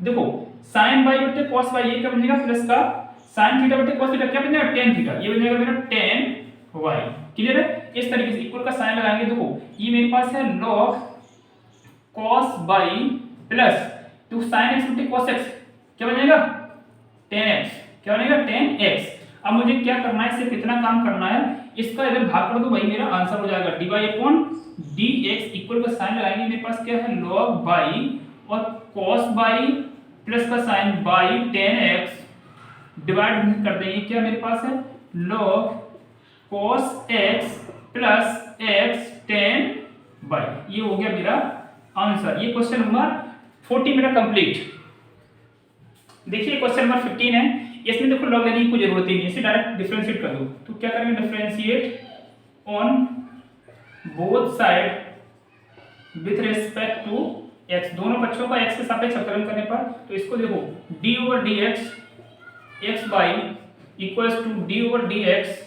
देखो sin y बटे cos y, ये क्या बनेगा प्लस का sin थीटा बटे cos थीटा, क्या बनेगा tan थीटा, ये बनेगा मेरा tan y। क्लियर है, इस तरीके से इक्वल का साइन लगाएंगे, देखो ये मेरे पास है log cos y प्लस तो sin x बटे cos x क्या बनेगा 10x, क्या बनेगा 10x। अब मुझे क्या करना है, इससे कितना काम करना है, इसका इधर भाग कर दो भाई, मेरा आंसर हो जाएगा dy अपॉन dx इक्वल का साइन लगाएंगे, मेरे पास क्या है log बाई और cos बाई प्लस का साइन बाई 10x डिवाइड कर देंगे, क्या मेरे पास है log cos x plus x 10 by, ये हो गया मेरा आंसर। ये क्वेश्चन नंबर 40 मेरा कंप्लीट। देखिए क्वेश्चन नंबर 15 है, इसमें देखो लॉग लेने की कोई जरूरत ही नहीं है, इसे डायरेक्ट डिफरेंशिएट कर दो। तो क्या करेंगे, differentiate on both side with respect to x, दोनों पक्षों का x के सापेक्ष अवकलन करने पर, तो इसको देखो d over dx x y equals to d over dx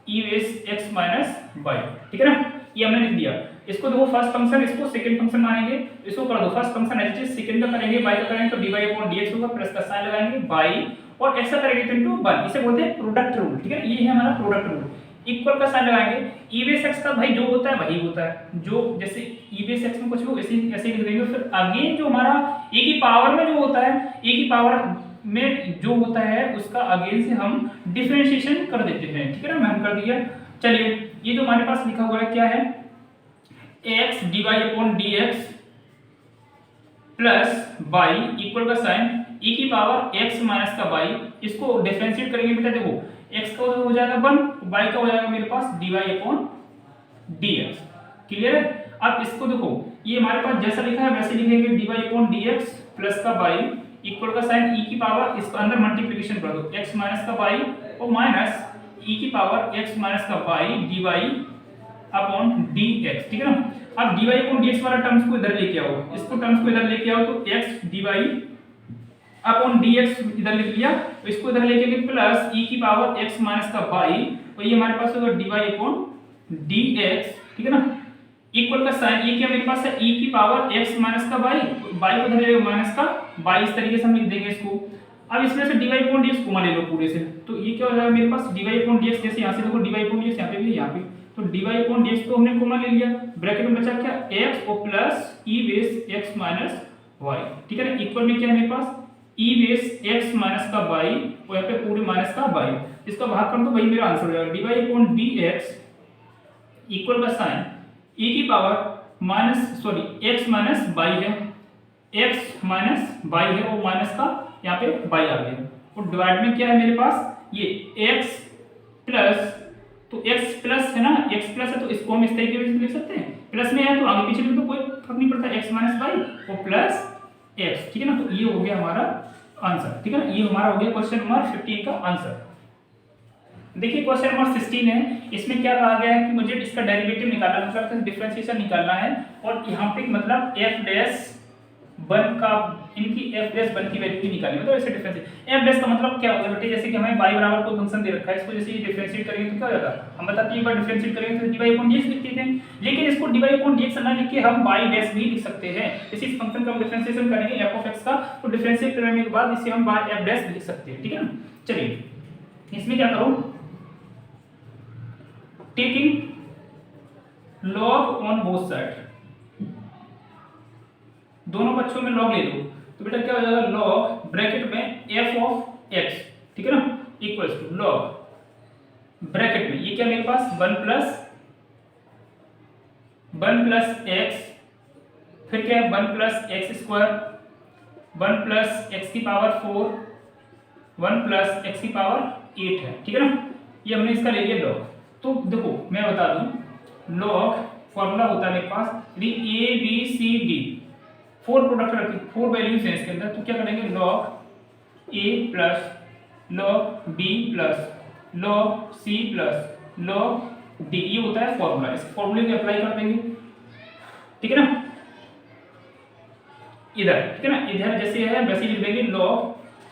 e base x minus y, ठीक है ना, ये हमने लिख दिया। इसको देखो फर्स्ट फंक्शन, इसको सेकंड फंक्शन मानेंगे, इसको कर दो first function as it is, second का करेंगे y का करेंगे तो dy अपॉन dx होगा, प्लस का साइन लगाएंगे y और x का करेंगे तो इनटू 1, इसे बोलते हैं प्रोडक्ट रूल, ठीक है, ये है हमारा प्रोडक्ट रूल। इक्वल का साइन लगाएंगे, e बेस x का भाई जो होता है वही होता है, जो जैसे e बेस x में कुछ हो ऐसे ऐसे लिख देंगे। फिर अगेन जो हमारा a की पावर में जो होता है, a की पावर में जो होता है उसका अगेन से हम डिफरेंशिएशन कर देते हैं, ठीक है ना, हम कर दिया। चलिए ये जो हमारे पास लिखा हुआ है क्या है, x dy upon dx plus y equal का साइन e की पावर x माइनस का y, इसको डिफरेंशिएट करेंगे बेटा, देखो x का हो जाएगा 1, y का हो जाएगा मेरे पास dy अपॉन dx, क्लियर है। अब इसको देखो, ये हमारे पास जैसा लिखा है वैसे लिखेंगे, dy अपॉन dx प्लस का y इक्वल का साइन e की पावर, इसको अंदर मल्टीप्लिकेशन कर दो, x माइनस का y और माइनस e की पावर x माइनस का y dy अपॉन dx, ठीक है ना। अब dy अपॉन dx वाला टर्म्स को इधर लेके आओ, इसको टर्म्स को इधर लेके आओ, तो x dy अपॉन dx इधर लिख लिया, तो इसको इधर लेके गए प्लस e की पावर x माइनस का y, और ये हमारे पास होगा dy अपॉन dx, ठीक है ना, इक्वल का साइन, ये क्या मेरे पास है e की पावर x माइनस का y, y को इधर ले लो माइनस का y, इस तरीके से हम लिख देंगे इसको। अब इसमें से dy अपॉन dx को ले लो पूरे से, तो ये क्या हो जाएगा मेरे पास dy अपॉन dx, जैसे यहाँ से देखो dy अपॉन dx यहाँ पे भी यहाँ पे, तो dy अपॉन dx को हमने कॉमन ले लिया, ब्रैकेट में बचा क्या x और plus e base x minus y, ठीक है ना, इक्वल में क्या है मेरे पास e बेस x माइनस का y और यहाँ पे पूरे माइनस का y, इसका भाग कर दो वही मेरा आंसर हो जाएगा, dy अपॉन dx इक्वल का साइन e की power minus sorry x minus y है, x माइनस y है और माइनस का यहाँ पे y आ गया, और डिवाइड में क्या है मेरे पास ये x प्लस, तो x प्लस है ना, x प्लस है तो इसको हम इस तरीके से लिख सकते हैं, प्लस में है तो आगे पीछे तो कोई फर्क नहीं पड़ता, x माइनस y और प्लस x, ठीक है ना, तो ये हो गया हमारा आंसर, ठीक है ना, ये हमारा हो गया क्वेश्चन नंबर 15 का आंसर। देखिए क्वेश्चन नंबर 16 है, इसमें क्या कहा गया है कि मुझे इसका डेरिवेटिव निकालना, मतलब डिफरेंशिएशन निकालना है, और यहाँ पे मतलब f डैश 1 का इनकी f डैश 1 की वैल्यू निकालनी है, तो ऐसे डिफरेंशिएट f डैश का मतलब क्या होगा बेटे, जैसे कि हमें y बराबर कोई फंक्शन दे रखा है, इसको जैसे ये डिफरेंशिएट करेंगे तो क्या हो जाता, हम बताते हैं एक बार डिफरेंशिएट करेंगे तो dy अपॉन dx लिखते थे, लेकिन इसको dy अपॉन dx ना लिख के हम y डैश भी लिख सकते हैं। जैसे इस फंक्शन का हम डिफरेंशिएशन करेंगे f ऑफ x का, तो डिफरेंशिएट करने के बाद इसे हम y f डैश लिख सकते हैं, ठीक है ना। चलिए इसमें क्या करो, taking log on both side, दोनों पक्षों में log ले लो, तो बेटा क्या हो जाएगा log ब्रैकेट में f ऑफ x, ठीक है ना, इक्वल्स टू log ब्रैकेट में ये क्या मेरे पास 1 प्लस x, फिर क्या है 1 plus x square, 1 plus x की पावर 4, 1 प्लस एक्स की पावर 8 है, ठीक है ना, ये हमने इसका ले लिया log। तो देखो मैं बता दूं, log फॉर्मूला होता है मेरे पास, यदि a b c d 4 product रखी, 4 वैल्यूज हैं इसके अंदर, तो क्या करेंगे log a plus log b plus log c plus log d, ये होता है फॉर्मूला, इस फॉर्मूले को अप्लाई कर देंगे, ठीक है ना, इधर, ठीक है ना, इधर जैसे है वैसे लिख देंगे log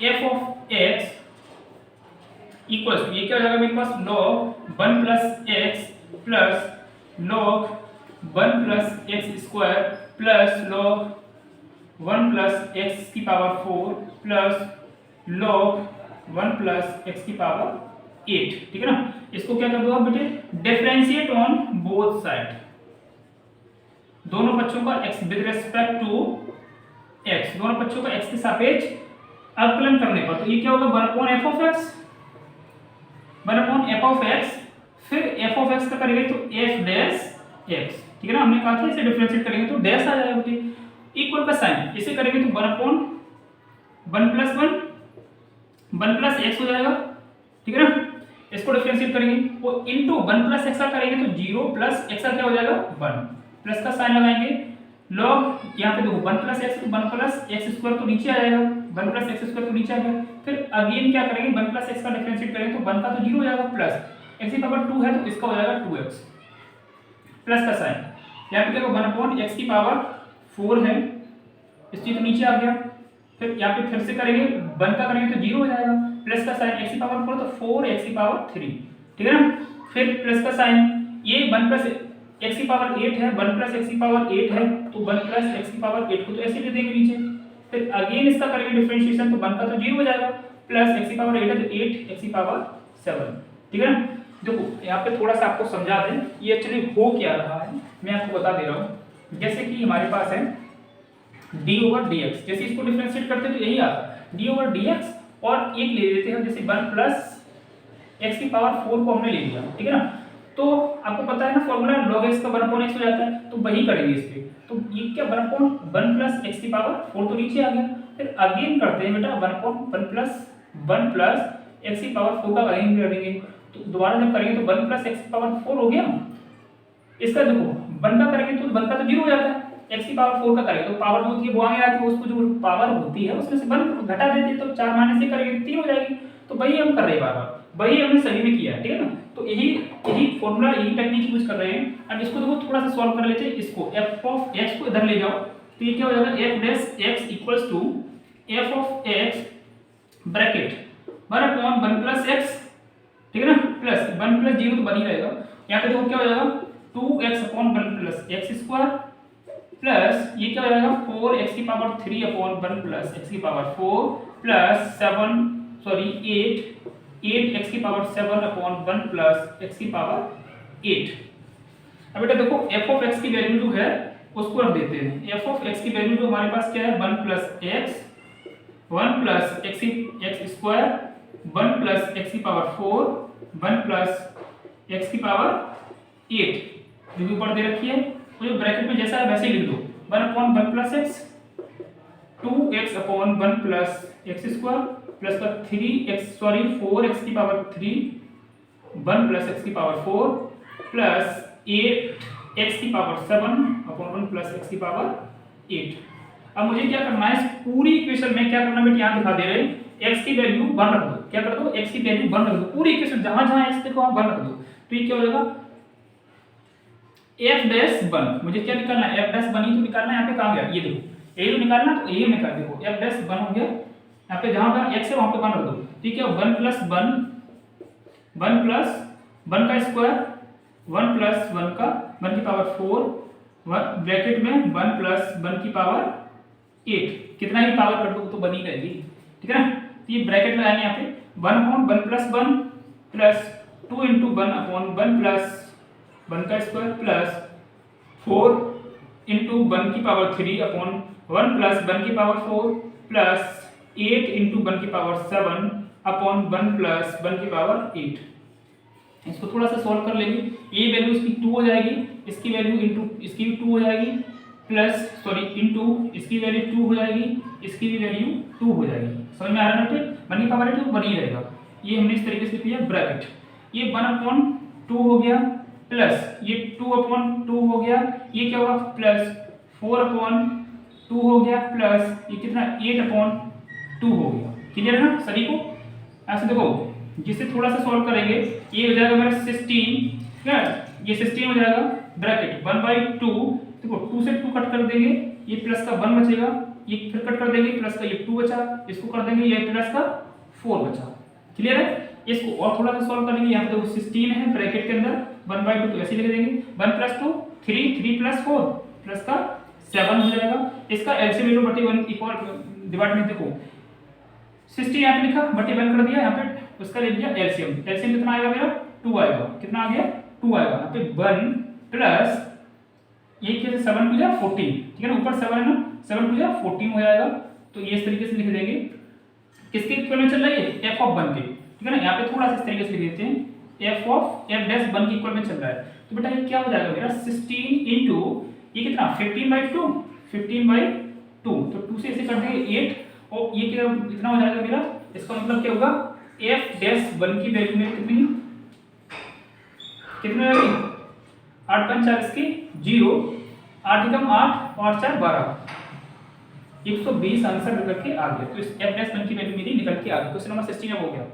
f of x equals, ये क्या हो जाएगा मेरे पास log 1 plus x plus log 1 plus x square plus log 1 plus x की power 4 plus log 1 plus x की पावर 8, ठीक है ना। इसको क्या कर दो आप बेटे, डिफरेंशिएट ऑन बोथ साइड, दोनों पक्षों का x with respect to x, दोनों पक्षों का x के सापेक्ष अवकलन करने पर तो ये क्या होगा 1 upon F of x, 1 upon F of x, फिर एफ ऑफ एक्स का करेंगे तो एफ डैश एक्स, ठीक है ना, हमने कहा था इसे डिफरेंशिएट करेंगे तो डैश आ जाएगा बेटे, इक्वल का साइन इसे करेंगे तो 1 अपॉन 1 प्लस 1 प्लस एक्स हो जाएगा, ठीक है ना, इसको डिफरेंशिएट करेंगे वो इनटू 1 प्लस एक्स का करेंगे तो 0 प्लस एक्स का क्या हो जाएगा 1, प्लस का साइन लगाएंगे, लॉग यहाँ पे देखो 1 प्लस एक्स तो 1 प्लस एक्स स्क्वायर तो नीचे आ जाएगा, 1 प्लस एक्स स्क्वायर तो नीचे आ गया, फिर अगेन क्या करेंगे 1 प्लस एक्स का डिफरेंशिएट करेंगे तो 1 का तो 0 हो जाएगा, प्लस एक्स की पावर 2 है तो इसका हो जाएगा 2x, प्लस का साइन यहाँ पे देखो 1 अपॉन एक्स की पावर 4 है, इस चीज तो नीचे आ गया, फिर यहाँ पे फिर से करेंगे 1 का करेंगे तो 0 हो जाएगा, प्लस का साइन एक्स की पावर 4 तो 4 एक्स की पावर 3, ठीक है ना, फिर प्लस का साइन ये 1 प्लस एक्स की पावर 8 है, 1 प्लस एक्स की पावर 8 है तो 1 प्लस एक्स की पावर 8 को तो ऐसे दे देंगे नीचे, फिर अगेन इसका करेंगे डिफरेंशिएशन तो 1 का तो 0 हो जाएगा, प्लस एक्स की पावर 8 है तो 8 एक्स की पावर 7, ठीक है ना। देखो यहाँ पे थोड़ा सा आपको समझा दें ये एक्चुअली हो क्या रहा है, मैं आपको बता दे रहा हूँ, जैसे कि हमारे पास है d ओवर dx, जैसे इसको डिफरेंशिएट करते हैं तो यही आता d ओवर dx, और एक ले लेते हैं जैसे 1 प्लस एक्स की पावर 4 को हमने ले लिया, ठीक है ना, तो आपको पता है ना फॉर्मूला log x का 1 अपॉन x हो जाता है, तो वही करेंगे इस पे, तो ये क्या 1 अपॉन 1 प्लस एक्स की पावर 4 तो नीचे आ गया, फिर अगेन करते हैं बेटा 1 अपॉन 1 प्लस एक्स की पावर 4 का अगेन करेंगे, तो दोबारा जब करेंगे तो 1 प्लस एक्स की पावर 4 हो गया, इसका देखो 1 का करेंगे तो 1 का तो 0 हो जाता है, एक्स की पावर 4 का करेंगे तो पावर जो होती है वो आगे आती है, उसको जो पावर होती है उसमें से 1 घटा देते हैं तो 4 माइनस से करेंगे 3 हो जाएगी, तो वही हम कर रहे हैं बार बार, वही हमने सभी में किया, ठीक है ना, तो यही फॉर्मूला यही टेक्निक यूज कर रहे हैं। अब इसको देखो थोड़ा सा सॉल्व कर लेते हैं, इसको f ऑफ x को इधर ले जाओ तो ये क्या हो जाएगा f dash x equals to f of x bracket 1 upon 1 plus x, ठीक है ना, प्लस 1 प्लस 0 तो बन ही रहेगा, यहाँ पे देखो क्या हो जाएगा 2x upon 1 plus x square, plus ये क्या हो जाएगा 4x की पावर 3 अपॉन 1 प्लस एक्स की पावर 4 प्लस 8x की पावर 7 अपॉन 1 प्लस एक्स की पावर 8। अब बेटा देखो f ऑफ x की वैल्यू जो है उसको रख देते हैं, f ऑफ x की वैल्यू जो हमारे पास क्या है 1 plus x square 1 plus x की पावर 4 1 प्लस एक्स की पावर 8 जो ऊपर दे रखी है, तो ये ब्रैकेट में जैसा है वैसे ही लिख दो 1 upon 1 plus x 2x upon 1 plus x square plus का 4x की पावर 3 1 प्लस एक्स की पावर 4 प्लस 8x की पावर 7 अपॉन 1 प्लस एक्स की पावर 8। अब मुझे क्या करना है इस पूरी इक्वेशन में, क्या करना बेटा यहाँ दिखा दे रहे हैं x की वैल्यू 1 रख दो, क्या कर दो x की वैल्यू 1 रख दो, पूरी इक्वेशन जहां जहां x देखो वहां 1 रख दो, तो ये क्या हो जाएगा f डैश 1, मुझे क्या निकालना है f डैश 1 ही तो निकालना है, यहाँ पे कहां गया ये देखो यही तो निकालना, तो यही निकाल देखो f डैश 1 हो गया, यहाँ पे जहां का x है वहां पे 1 रख दो, ठीक है 1 प्लस 1 का स्क्वायर 1 प्लस 1 का 1 की पावर 4 ब्रैकेट में 1 प्लस 1 की पावर 8, कितना ही पावर कर दो तो बनी रहेगी, ठीक है ना, तो ये ब्रैकेट लगाएंगे यहाँ पे 1 upon 1 plus 1 plus 2 into 1 upon 1 plus 1 का स्क्वायर प्लस 4 इंटू 1 की पावर 3 अपॉन 1 प्लस 1 की पावर 4 प्लस 8 इंटू 1 की पावर 7 अपॉन 1 प्लस 1 की पावर 8। इसको थोड़ा सा सॉल्व कर लेंगे, ये वैल्यू इसकी 2 हो जाएगी, इसकी वैल्यू इंटू इसकी भी 2 हो जाएगी, प्लस इंटू इसकी वैल्यू 2 हो जाएगी, इसकी भी वैल्यू 2 हो जाएगी, समझ में आ रहा है ना, 1 की पावर 8 बनी रहेगा, ये हमने इस तरीके से किया ब्रैकेट, ये 1 अपॉन 2 हो गया प्लस ये 2 अपॉन 2 हो गया, ये क्या होगा प्लस 4 अपॉन 2 हो गया प्लस ये कितना 8 अपॉन 2 हो गया, क्लियर है ना सभी को। ऐसे देखो जिससे थोड़ा सा सॉल्व करेंगे ये हो जाएगा मेरा 16, क्या ये 16 हो जाएगा ब्रैकेट 1/2, देखो 2 से 2 कट कर देंगे, ये प्लस का 1 बचेगा, ये फिर कट कर देंगे प्लस का ये 2 बचा, इसको कर देंगे ये प्लस का 4 बचा, क्लियर है। इसको और थोड़ा सा सॉल्व करेंगे, यहाँ पे देखो 16 है ब्रैकेट के अंदर 1/2 तो ऐसे लिख देंगे 1 प्लस 2 3 प्लस 4 प्लस का 7 हो जाएगा, इसका एलसीएम ले लो बटे 1 इक्वल डिवाइड में देखो 60 यहाँ पे लिखा बटे 1 कर दिया, यहाँ पे उसका ले लिया एलसीएम कितना आएगा मेरा 2 आएगा, कितना आ गया 2 आएगा, यहाँ पे 1 प्लस ये कैसे 7 टू जा 14, ठीक है ना, ऊपर 7 है ना 7 टू जा 14 हो जाएगा, तो ये इस तरीके से लिख देंगे किसके इक्वल में चल रहा है ये एफ ऑफ 1 के, ठीक है ना। यहाँ पे थोड़ा सा इस तरीके से लिख देते हैं एफ ऑफ एफ डैश 1 के इक्वल में चल रहा है। तो बेटा ये क्या हो जाएगा मेरा 16 इनटू ये कितना 15/2 15/2, तो 2 से ऐसे कर देंगे 8 और ये कितना हो जाएगा मेरा, इसका मतलब क्या होगा एफ डैश 1 की वैल्यू में कितनी कितनी आएगी 8 5 4 इसकी 0, 8 एकम 8 और 4 12, 120 आंसर निकल के आ गया। तो इस एफ डैश 1 की वैल्यू मेरी निकल के आ गई। क्वेश्चन नंबर 16 हो गया।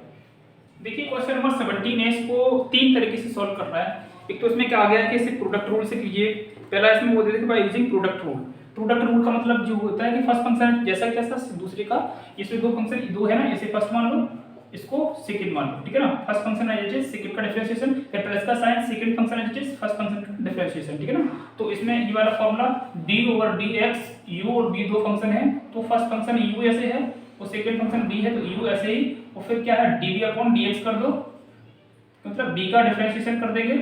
देखिए क्वेश्चन नंबर 17 है, इसको तीन तरीके से सॉल्व करना है। एक तो इसमें क्या आ गया है कि इसे प्रोडक्ट रूल से कीजिए। पहला इसमें बोल देते थे by using product rule. Product rule का मतलब जो होता है कि फर्स्ट फंक्शन जैसा कि कैसा दूसरे का, इसमें दो फंक्शन दो है ना, ऐसे फर्स्ट मान लो इसको सेकंड मान लो, ठीक है ना। फर्स्ट फंक्शन है जैसे सेकंड का डिफरेंशिएशन, फिर प्लस का साइन, सेकंड फंक्शन है जैसे फर्स्ट फंक्शन का डिफरेंशिएशन, ठीक है ना। तो इसमें ये वाला फार्मूला d/dx u और b दो फंक्शन है, तो फर्स्ट फंक्शन u ऐसे है और सेकंड फंक्शन b है, तो u ऐसे ही, और फिर क्या है dv/dx कर दो, मतलब b का डिफरेंशिएशन कर देंगे,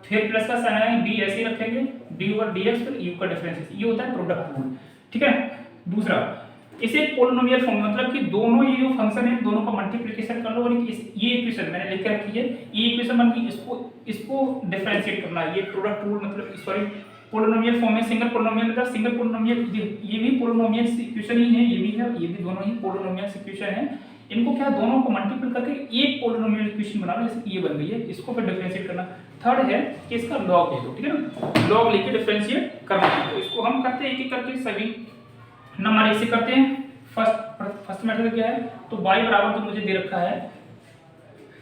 फिर प्लस का साइन आएगा, b ऐसे ही रखेंगे, d/dx फिर u का डिफरेंशिएशन। ये होता है प्रोडक्ट रूल, ठीक है। दूसरा इसे पोलिनोमियल फॉर्म, मतलब कि दोनों ये जो फंक्शन है दोनों का मल्टीप्लिकेशन कर लो और ये इक्वेशन मैंने लिख के रखी है, ये इक्वेशन बन गई, इसको डिफरेंशिएट करना है। ये प्रोडक्ट रूल मतलब सॉरी पोलिनोमियल फॉर्म में सिंगल पोलिनोमियल, मतलब सिंगल पोलिनोमियल, ये भी पोलिनोमियल इक्वेशन ही है, ये भी है, ये भी दोनों ही पोलिनोमियल इक्वेशन है। इनको क्या दोनों को मल्टीपल करके एक पोलिनोमियल इक्वेशन बना लो, जैसे ये बन गई है, इसको फिर डिफरेंशिएट करना। थर्ड है कि इसका लॉग ले लो, ठीक है ना, लॉग लेके डिफरेंशिएट करना है। तो इसको हम करते हैं एक एक करके सभी नंबर ऐसे करते हैं। फर्स्ट मेथड क्या है, तो y बराबर तो मुझे दे रखा है,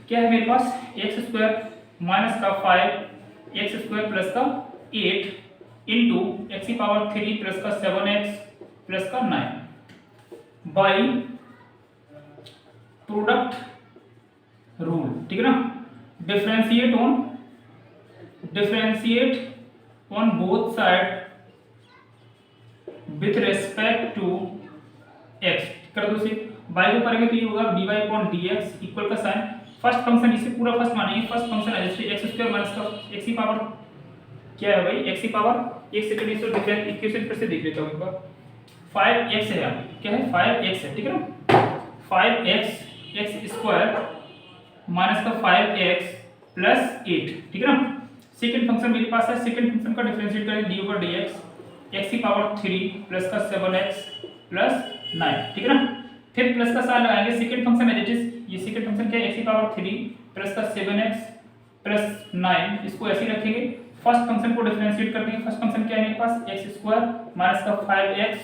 क्या है मेरे पास x² माइनस का 5 x² प्लस का 8 इंटू x³ प्लस का 7x प्लस का 9 बाई प्रोडक्ट रूल, ठीक है ना। Differentiate on both side with respect to x कर दो। सिर्फ y को करेंगे तो ये होगा dy/dx इक्वल का साइन फर्स्ट फंक्शन, इसे पूरा फर्स्ट मानेंगे, फर्स्ट फंक्शन है जैसे x² माइनस का x की पावर क्या है भाई, x की पावर एक सेकंड इसको डिफरेंट इक्वेशन फिर से देख लेता हूं एक बार। 5x है यहाँ क्या है 5x है, ठीक है ना। 5x x² माइनस का 5x प्लस 8, ठीक है ना। सेकंड फंक्शन मेरे पास है, सेकंड फंक्शन का डिफरेंशिएट करें dy/dx x की पावर 3 प्लस का 7x प्लस 9, ठीक है ना। फिर प्लस का साइन लगाएंगे, सेकंड फंक्शन है ये सेकंड फंक्शन क्या है x की पावर 3 प्लस का 7x प्लस 9, इसको ऐसे ही रखेंगे। फर्स्ट फंक्शन को डिफरेंशिएट कर देंगे, फर्स्ट फंक्शन क्या है मेरे पास x² माइनस का 5x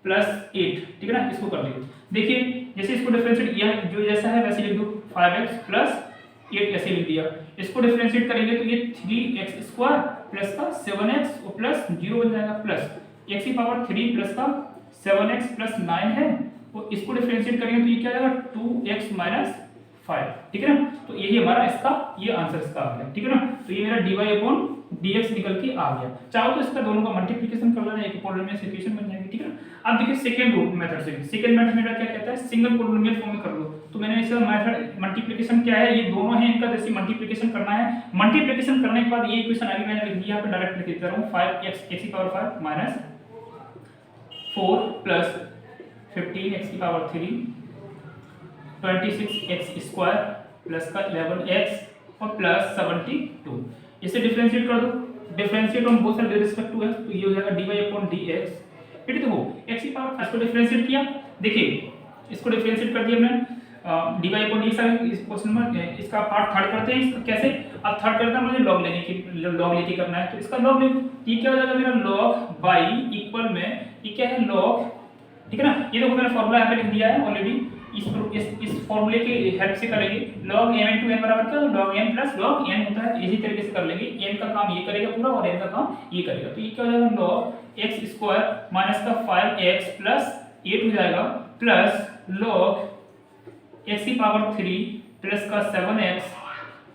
प्लस 8, ठीक है ना, इसको कर देंगे। देखिए जैसे इसको डिफरेंशिएट किया जो जैसा है वैसे लिख दो, 5x प्लस 8 ऐसे लिख दिया। इसको डिफरेंशिएट करेंगे तो ये 3x² प्लस का 7x और प्लस 0 बन जाएगा, प्लस x की पावर 3 प्लस का 7x प्लस 9 है, और इसको डिफरेंशिएट करेंगे तो ये क्या आ जाएगा 2x माइनस 5, ठीक है ना। तो यही हमारा इसका ये आंसर इसका आ गया, ठीक है ना। तो ये मेरा dy/dx निकल के आ गया। चाहो तो इसका दोनों का मल्टीप्लिकेशन कर लेना, एक पोलिनोमियल इक्वेशन बन जाएगी, ठीक है ना। अब देखिए सेकंड रूल मेथड से, सेकंड मेथड मेरा क्या कहता है सिंगल पोलिनोमियल फॉर्म में कर लो। तो मैंने इसका मेथड मल्टीप्लिकेशन क्या है, ये दोनों है, इनका जैसे मल्टीप्लिकेशन करना है। मल्टीप्लिकेशन करने के बाद ये इक्वेशन आगे मैंने लिख दिया, यहाँ पे डायरेक्ट लिख देता हूं 5x x की पावर 5 माइनस 4 प्लस 15 x की पावर 3 26x² प्लस का 11x और प्लस 72, इसे डिफरेंशिएट कर दो। Differentiate on both side with respect to x, तो ये हो जाएगा dy/dx। फिर देखो x की पावर इसको डिफरेंशिएट किया, देखिए इसको डिफरेंशिएट कर दिया मैंने dy/dx। इस क्वेश्चन में इसका पार्ट थर्ड करते हैं, इसका कैसे, अब थर्ड करता है मुझे लॉग लेके करना है, तो इसका लॉग ले, ये क्या हो जाएगा मेरा log y इक्वल में ये क्या है log, ठीक है ना। ये देखो मैंने फार्मूला यहाँ पे लिख दिया है ऑलरेडी, इस फार्मूले के हेल्प से करेंगे। log m * n बराबर क्या, log m plus log n होता है, इसी तरीके से कर लेंगे। m का काम ये करेगा पूरा और n का काम ये करेगा, तो ये क्या हो जाएगा log x² माइनस का 5x प्लस 8 हो जाएगा प्लस log x की पावर 3 प्लस का 7x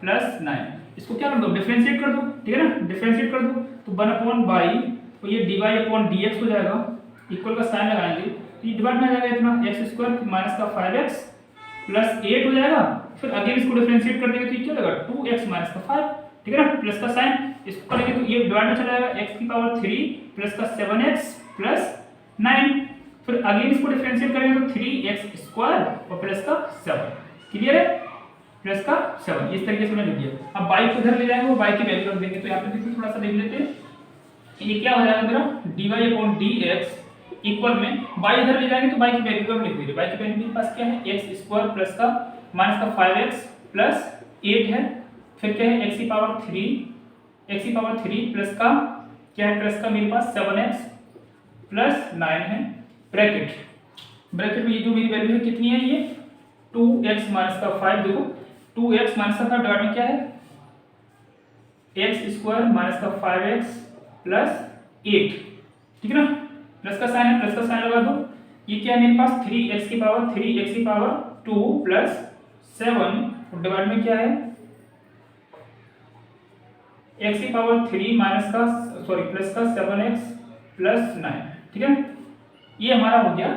प्लस 9, इसको क्या कर दो डिफरेंशिएट कर दो, ठीक है ना, डिफरेंशिएट कर दो तो 1/y, तो ये dy/dx हो जाएगा, इक्वल का साइन लगाएंगे, ये डिवाइड में आ जाएगा इतना x² माइनस का 5x प्लस 8 हो जाएगा। फिर अगेन इसको डिफरेंशिएट कर देंगे तो ये क्या हो जाएगा 2x माइनस का 5, ठीक है ना, प्लस का साइन, इसको करेंगे तो ये डिवाइड में चला जाएगा x की पावर 3 प्लस का 7x प्लस 9, फिर अगेन इसको डिफरेंशिएट करेंगे तो 3x² और प्लस का 7। क्लियर है? प्लस का 7 इस तरीके से मैंने लिख दिया। अब y को इधर ले जाएंगे, वो y की वैल्यू रख देंगे। तो यहाँ पे देखिए थोड़ा सा देख लेते हैं, ये क्या हो जाएगा मेरा dy/dx इक्वल में y इधर ले जाएंगे तो y की वैल्यू को हम लिख देंगे। y की वैल्यू मेरे पास क्या है, x² प्लस का माइनस का 5x प्लस 8 है, फिर क्या है x की पावर 3 प्लस का क्या है, प्लस का मेरे पास 7x प्लस 9 है, ब्रैकेट में ये जो मेरी वैल्यू है कितनी है, ये 2x माइनस का 5। देखो 2x माइनस का 5 डिवाइड में क्या है, x² माइनस का 5x प्लस 8। ठीक है ना, प्लस का साइन है, प्लस का साइन लगा दो। ये क्या है मेरे पास 3x की पावर 2 प्लस 7 डिवाइड में क्या है, x की पावर 3 माइनस का प्लस का 7x प्लस 9। ठीक है, ये हमारा हो गया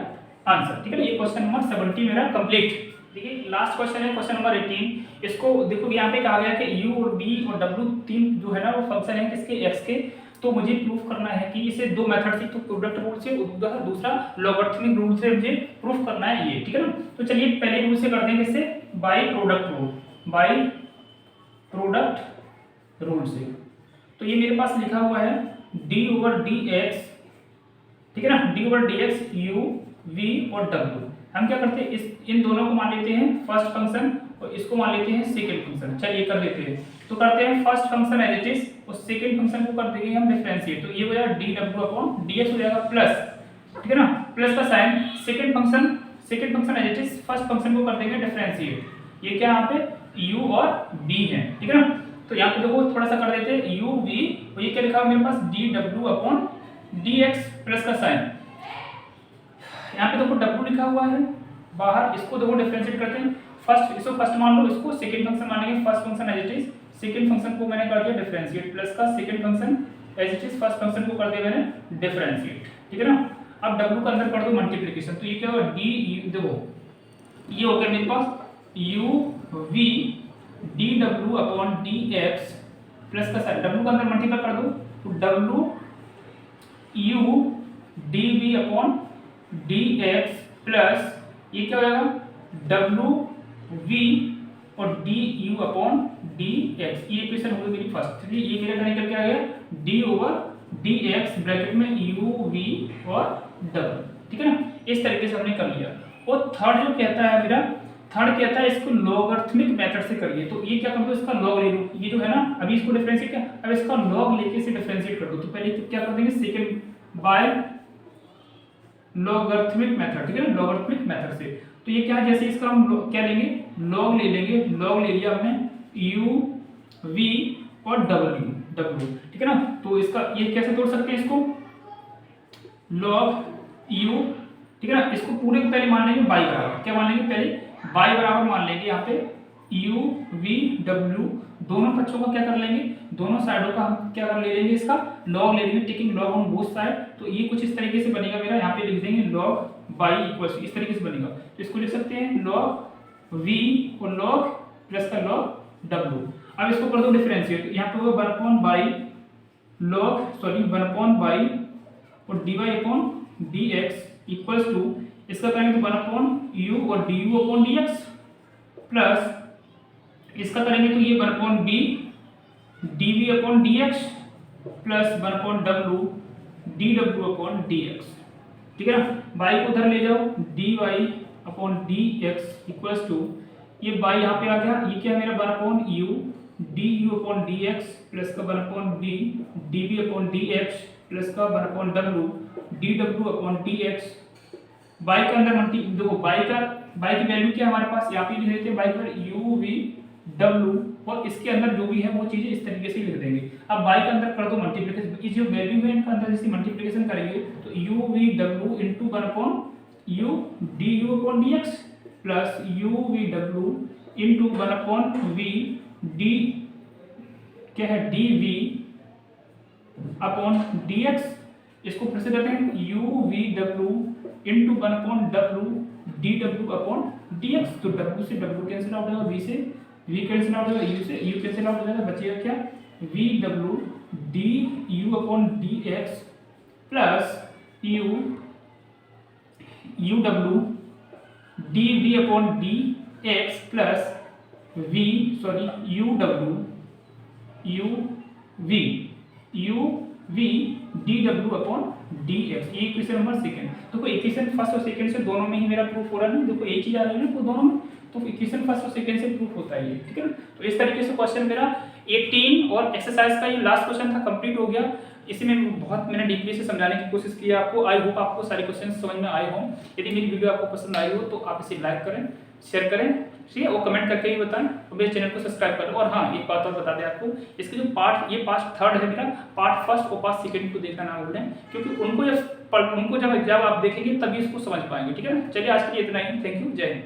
आंसर। ठीक है, ये क्वेश्चन नंबर 70 मेरा कंप्लीट। देखिए लास्ट क्वेश्चन है क्वेश्चन नंबर 18। इसको देखो यहाँ पे कहा गया कि u और b और w तीन जो है ना वो फंक्शन है किसके, x के। तो मुझे प्रूफ करना है कि इसे दो मेथड से, तो प्रोडक्ट रूल से, दूसरा लॉगरिथमिक रूल से मुझे प्रूफ करना है ये। ठीक है ना, तो चलिए पहले रूल से कर देंगे, इससे बाय प्रोडक्ट रूल से। तो ये मेरे पास लिखा हुआ है d/dx। ठीक है ना, d/dx u v और w। हम क्या करते हैं, इन दोनों को मान लेते हैं फर्स्ट फंक्शन और इसको मान लेते हैं सेकंड फंक्शन। चलिए कर लेते हैं। तो करते हैं first function as it is और सेकंड फंक्शन को कर देंगे हम डिफरेंशिएट। तो ये हो जाएगा dw/dx हो जाएगा प्लस, ठीक है ना, प्लस का sign, second function as it is first function को कर देंगे डिफरेंशिएट। ये क्या यहाँ पे u और b है। ठीक है ना, तो यहाँ पे देखो थोड़ा सा कर देते हैं u v और ये क्या लिखा हुआ मेरे पास dw/dx प्लस का साइन। यहाँ पे देखो w लिखा हुआ है बाहर, इसको देखो डिफरेंशिएट करते हैं। इसको फर्स्ट मान लो, इसको सेकंड फंक्शन मानेंगे, first function as it is second function को मैंने कर दिया डिफरेंशिएट, प्लस का second function as it is first function को कर दिया मैंने डिफरेंशिएट। ठीक है ना, अब w का अंदर कर दो मल्टीप्लिकेशन। तो ये क्या होगा देखो ये हो गया मेरे पास u v dw/dx प्लस का साइन, w का अंदर मल्टीप्लाई कर दो तो w u dv/dx प्लस ये क्या हो जाएगा w v और du/dx। ये इक्वेशन हो गई मेरी फर्स्ट। ये मेरा क्या निकल के आ गया d/dx ब्रैकेट में u v और w। ठीक है ना, इस तरीके से हमने कर लिया। और थर्ड जो कहता है मेरा, थर्ड कहता है इसको लॉगरिथमिक मेथड से करिए। तो ये क्या कर दो, इसका लॉग ले लो। ये जो है ना अभी इसको डिफरेंशिएट किया, अब इसका लॉग लेके इसे डिफरेंशिएट कर दो। तो पहले क्या कर देंगे, सेकंड बाय लॉगरिथमिक मेथड। ठीक है ना, लॉगरिथमिक मेथड से। तो ये क्या, जैसे इसका हम क्या लेंगे, लॉग ले लेंगे। लॉग ले लिया हमने u v और w। ठीक है ना, तो इसका ये कैसे तोड़ सकते हैं, इसको log u। ठीक है ना, इसको पूरे को पहले मान लेंगे y बराबर, क्या मान लेंगे, पहले y बराबर मान लेंगे यहाँ पे u v w। दोनों पक्षों का क्या कर लेंगे, दोनों साइडों का हम क्या कर ले लेंगे, इसका लॉग ले लेंगे, taking log on both side. तो ये कुछ इस तरीके से बनेगा मेरा, यहाँ पे लिख देंगे log y इक्वल्स, इस तरीके से बनेगा। तो इसको लिख सकते हैं log v और log प्लस का log w। अब इसको कर दो डिफरेंशिएट, यहाँ पे होगा 1/y और dy/dx इक्वल्स टू, इसका करेंगे तो 1/u और du/dx प्लस इसका करेंगे तो ये 1/b dv/dx plus 1/w dw/dx। ठीक है ना, y को उधर ले जाओ dy/dx इक्वल्स टू, ये y यहाँ पे आ गया, ये क्या है मेरा 1/u du/dx प्लस का 1/b dv/dx प्लस का 1/w dw/dx। y के अंदर देखो y की वैल्यू क्या है हमारे पास, यहाँ पे लिख देते हैं y पर u v w और इसके अंदर जो भी है वो चीजें इस तरीके से लिख देंगे। अब y के अंदर कर दो मल्टीप्लिकेशन, ये जो वैल्यू है इनका अंदर जैसे मल्टीप्लिकेशन करेंगे तो u v w into 1/u du/dx plus u v w into 1/v d क्या है dv/dx। इसको फिर से करते हैं u v w into 1/w dw/dx। तो w से w कैंसिल आउट होगा, v से v कैंसिल आउट होगा, u से u कैंसिल आउट हो जाएगा, बचेगा क्या vw du/dx plus u U W D we upon D x plus we sorry you we D W upon D x, ये equation number second. तो कोई equation first और सेकंड से दोनों में ही मेरा प्रूफ हो रहा है, देखो एक चीज आ रही है ना दोनों में, तो इक्वेशन फर्स्ट और सेकंड से प्रूफ होता है ये, ठीक है ना। तो इस तरीके से क्वेश्चन मेरा 18 और एक्सरसाइज का ये लास्ट क्वेश्चन था, कंप्लीट हो गया। इसी में बहुत मैंने डीपली से समझाने की कोशिश की आपको। आई होप आपको सारे क्वेश्चन समझ में आए हों। यदि मेरी वीडियो आपको पसंद आई हो तो आप इसे लाइक करें, शेयर करें, ठीक है, और कमेंट करके ही बताएं, और मेरे चैनल को सब्सक्राइब करें। और हाँ, एक बात और बता दें आपको, इसके जो पार्ट, ये पार्ट थर्ड है मेरा, पार्ट फर्स्ट और पार्ट सेकंड को देखना ना भूलें, क्योंकि उनको जब आप देखेंगे तभी इसको समझ पाएंगे, ठीक है ना। चलिए आज के लिए इतना ही, थैंक यू, जय हिंद।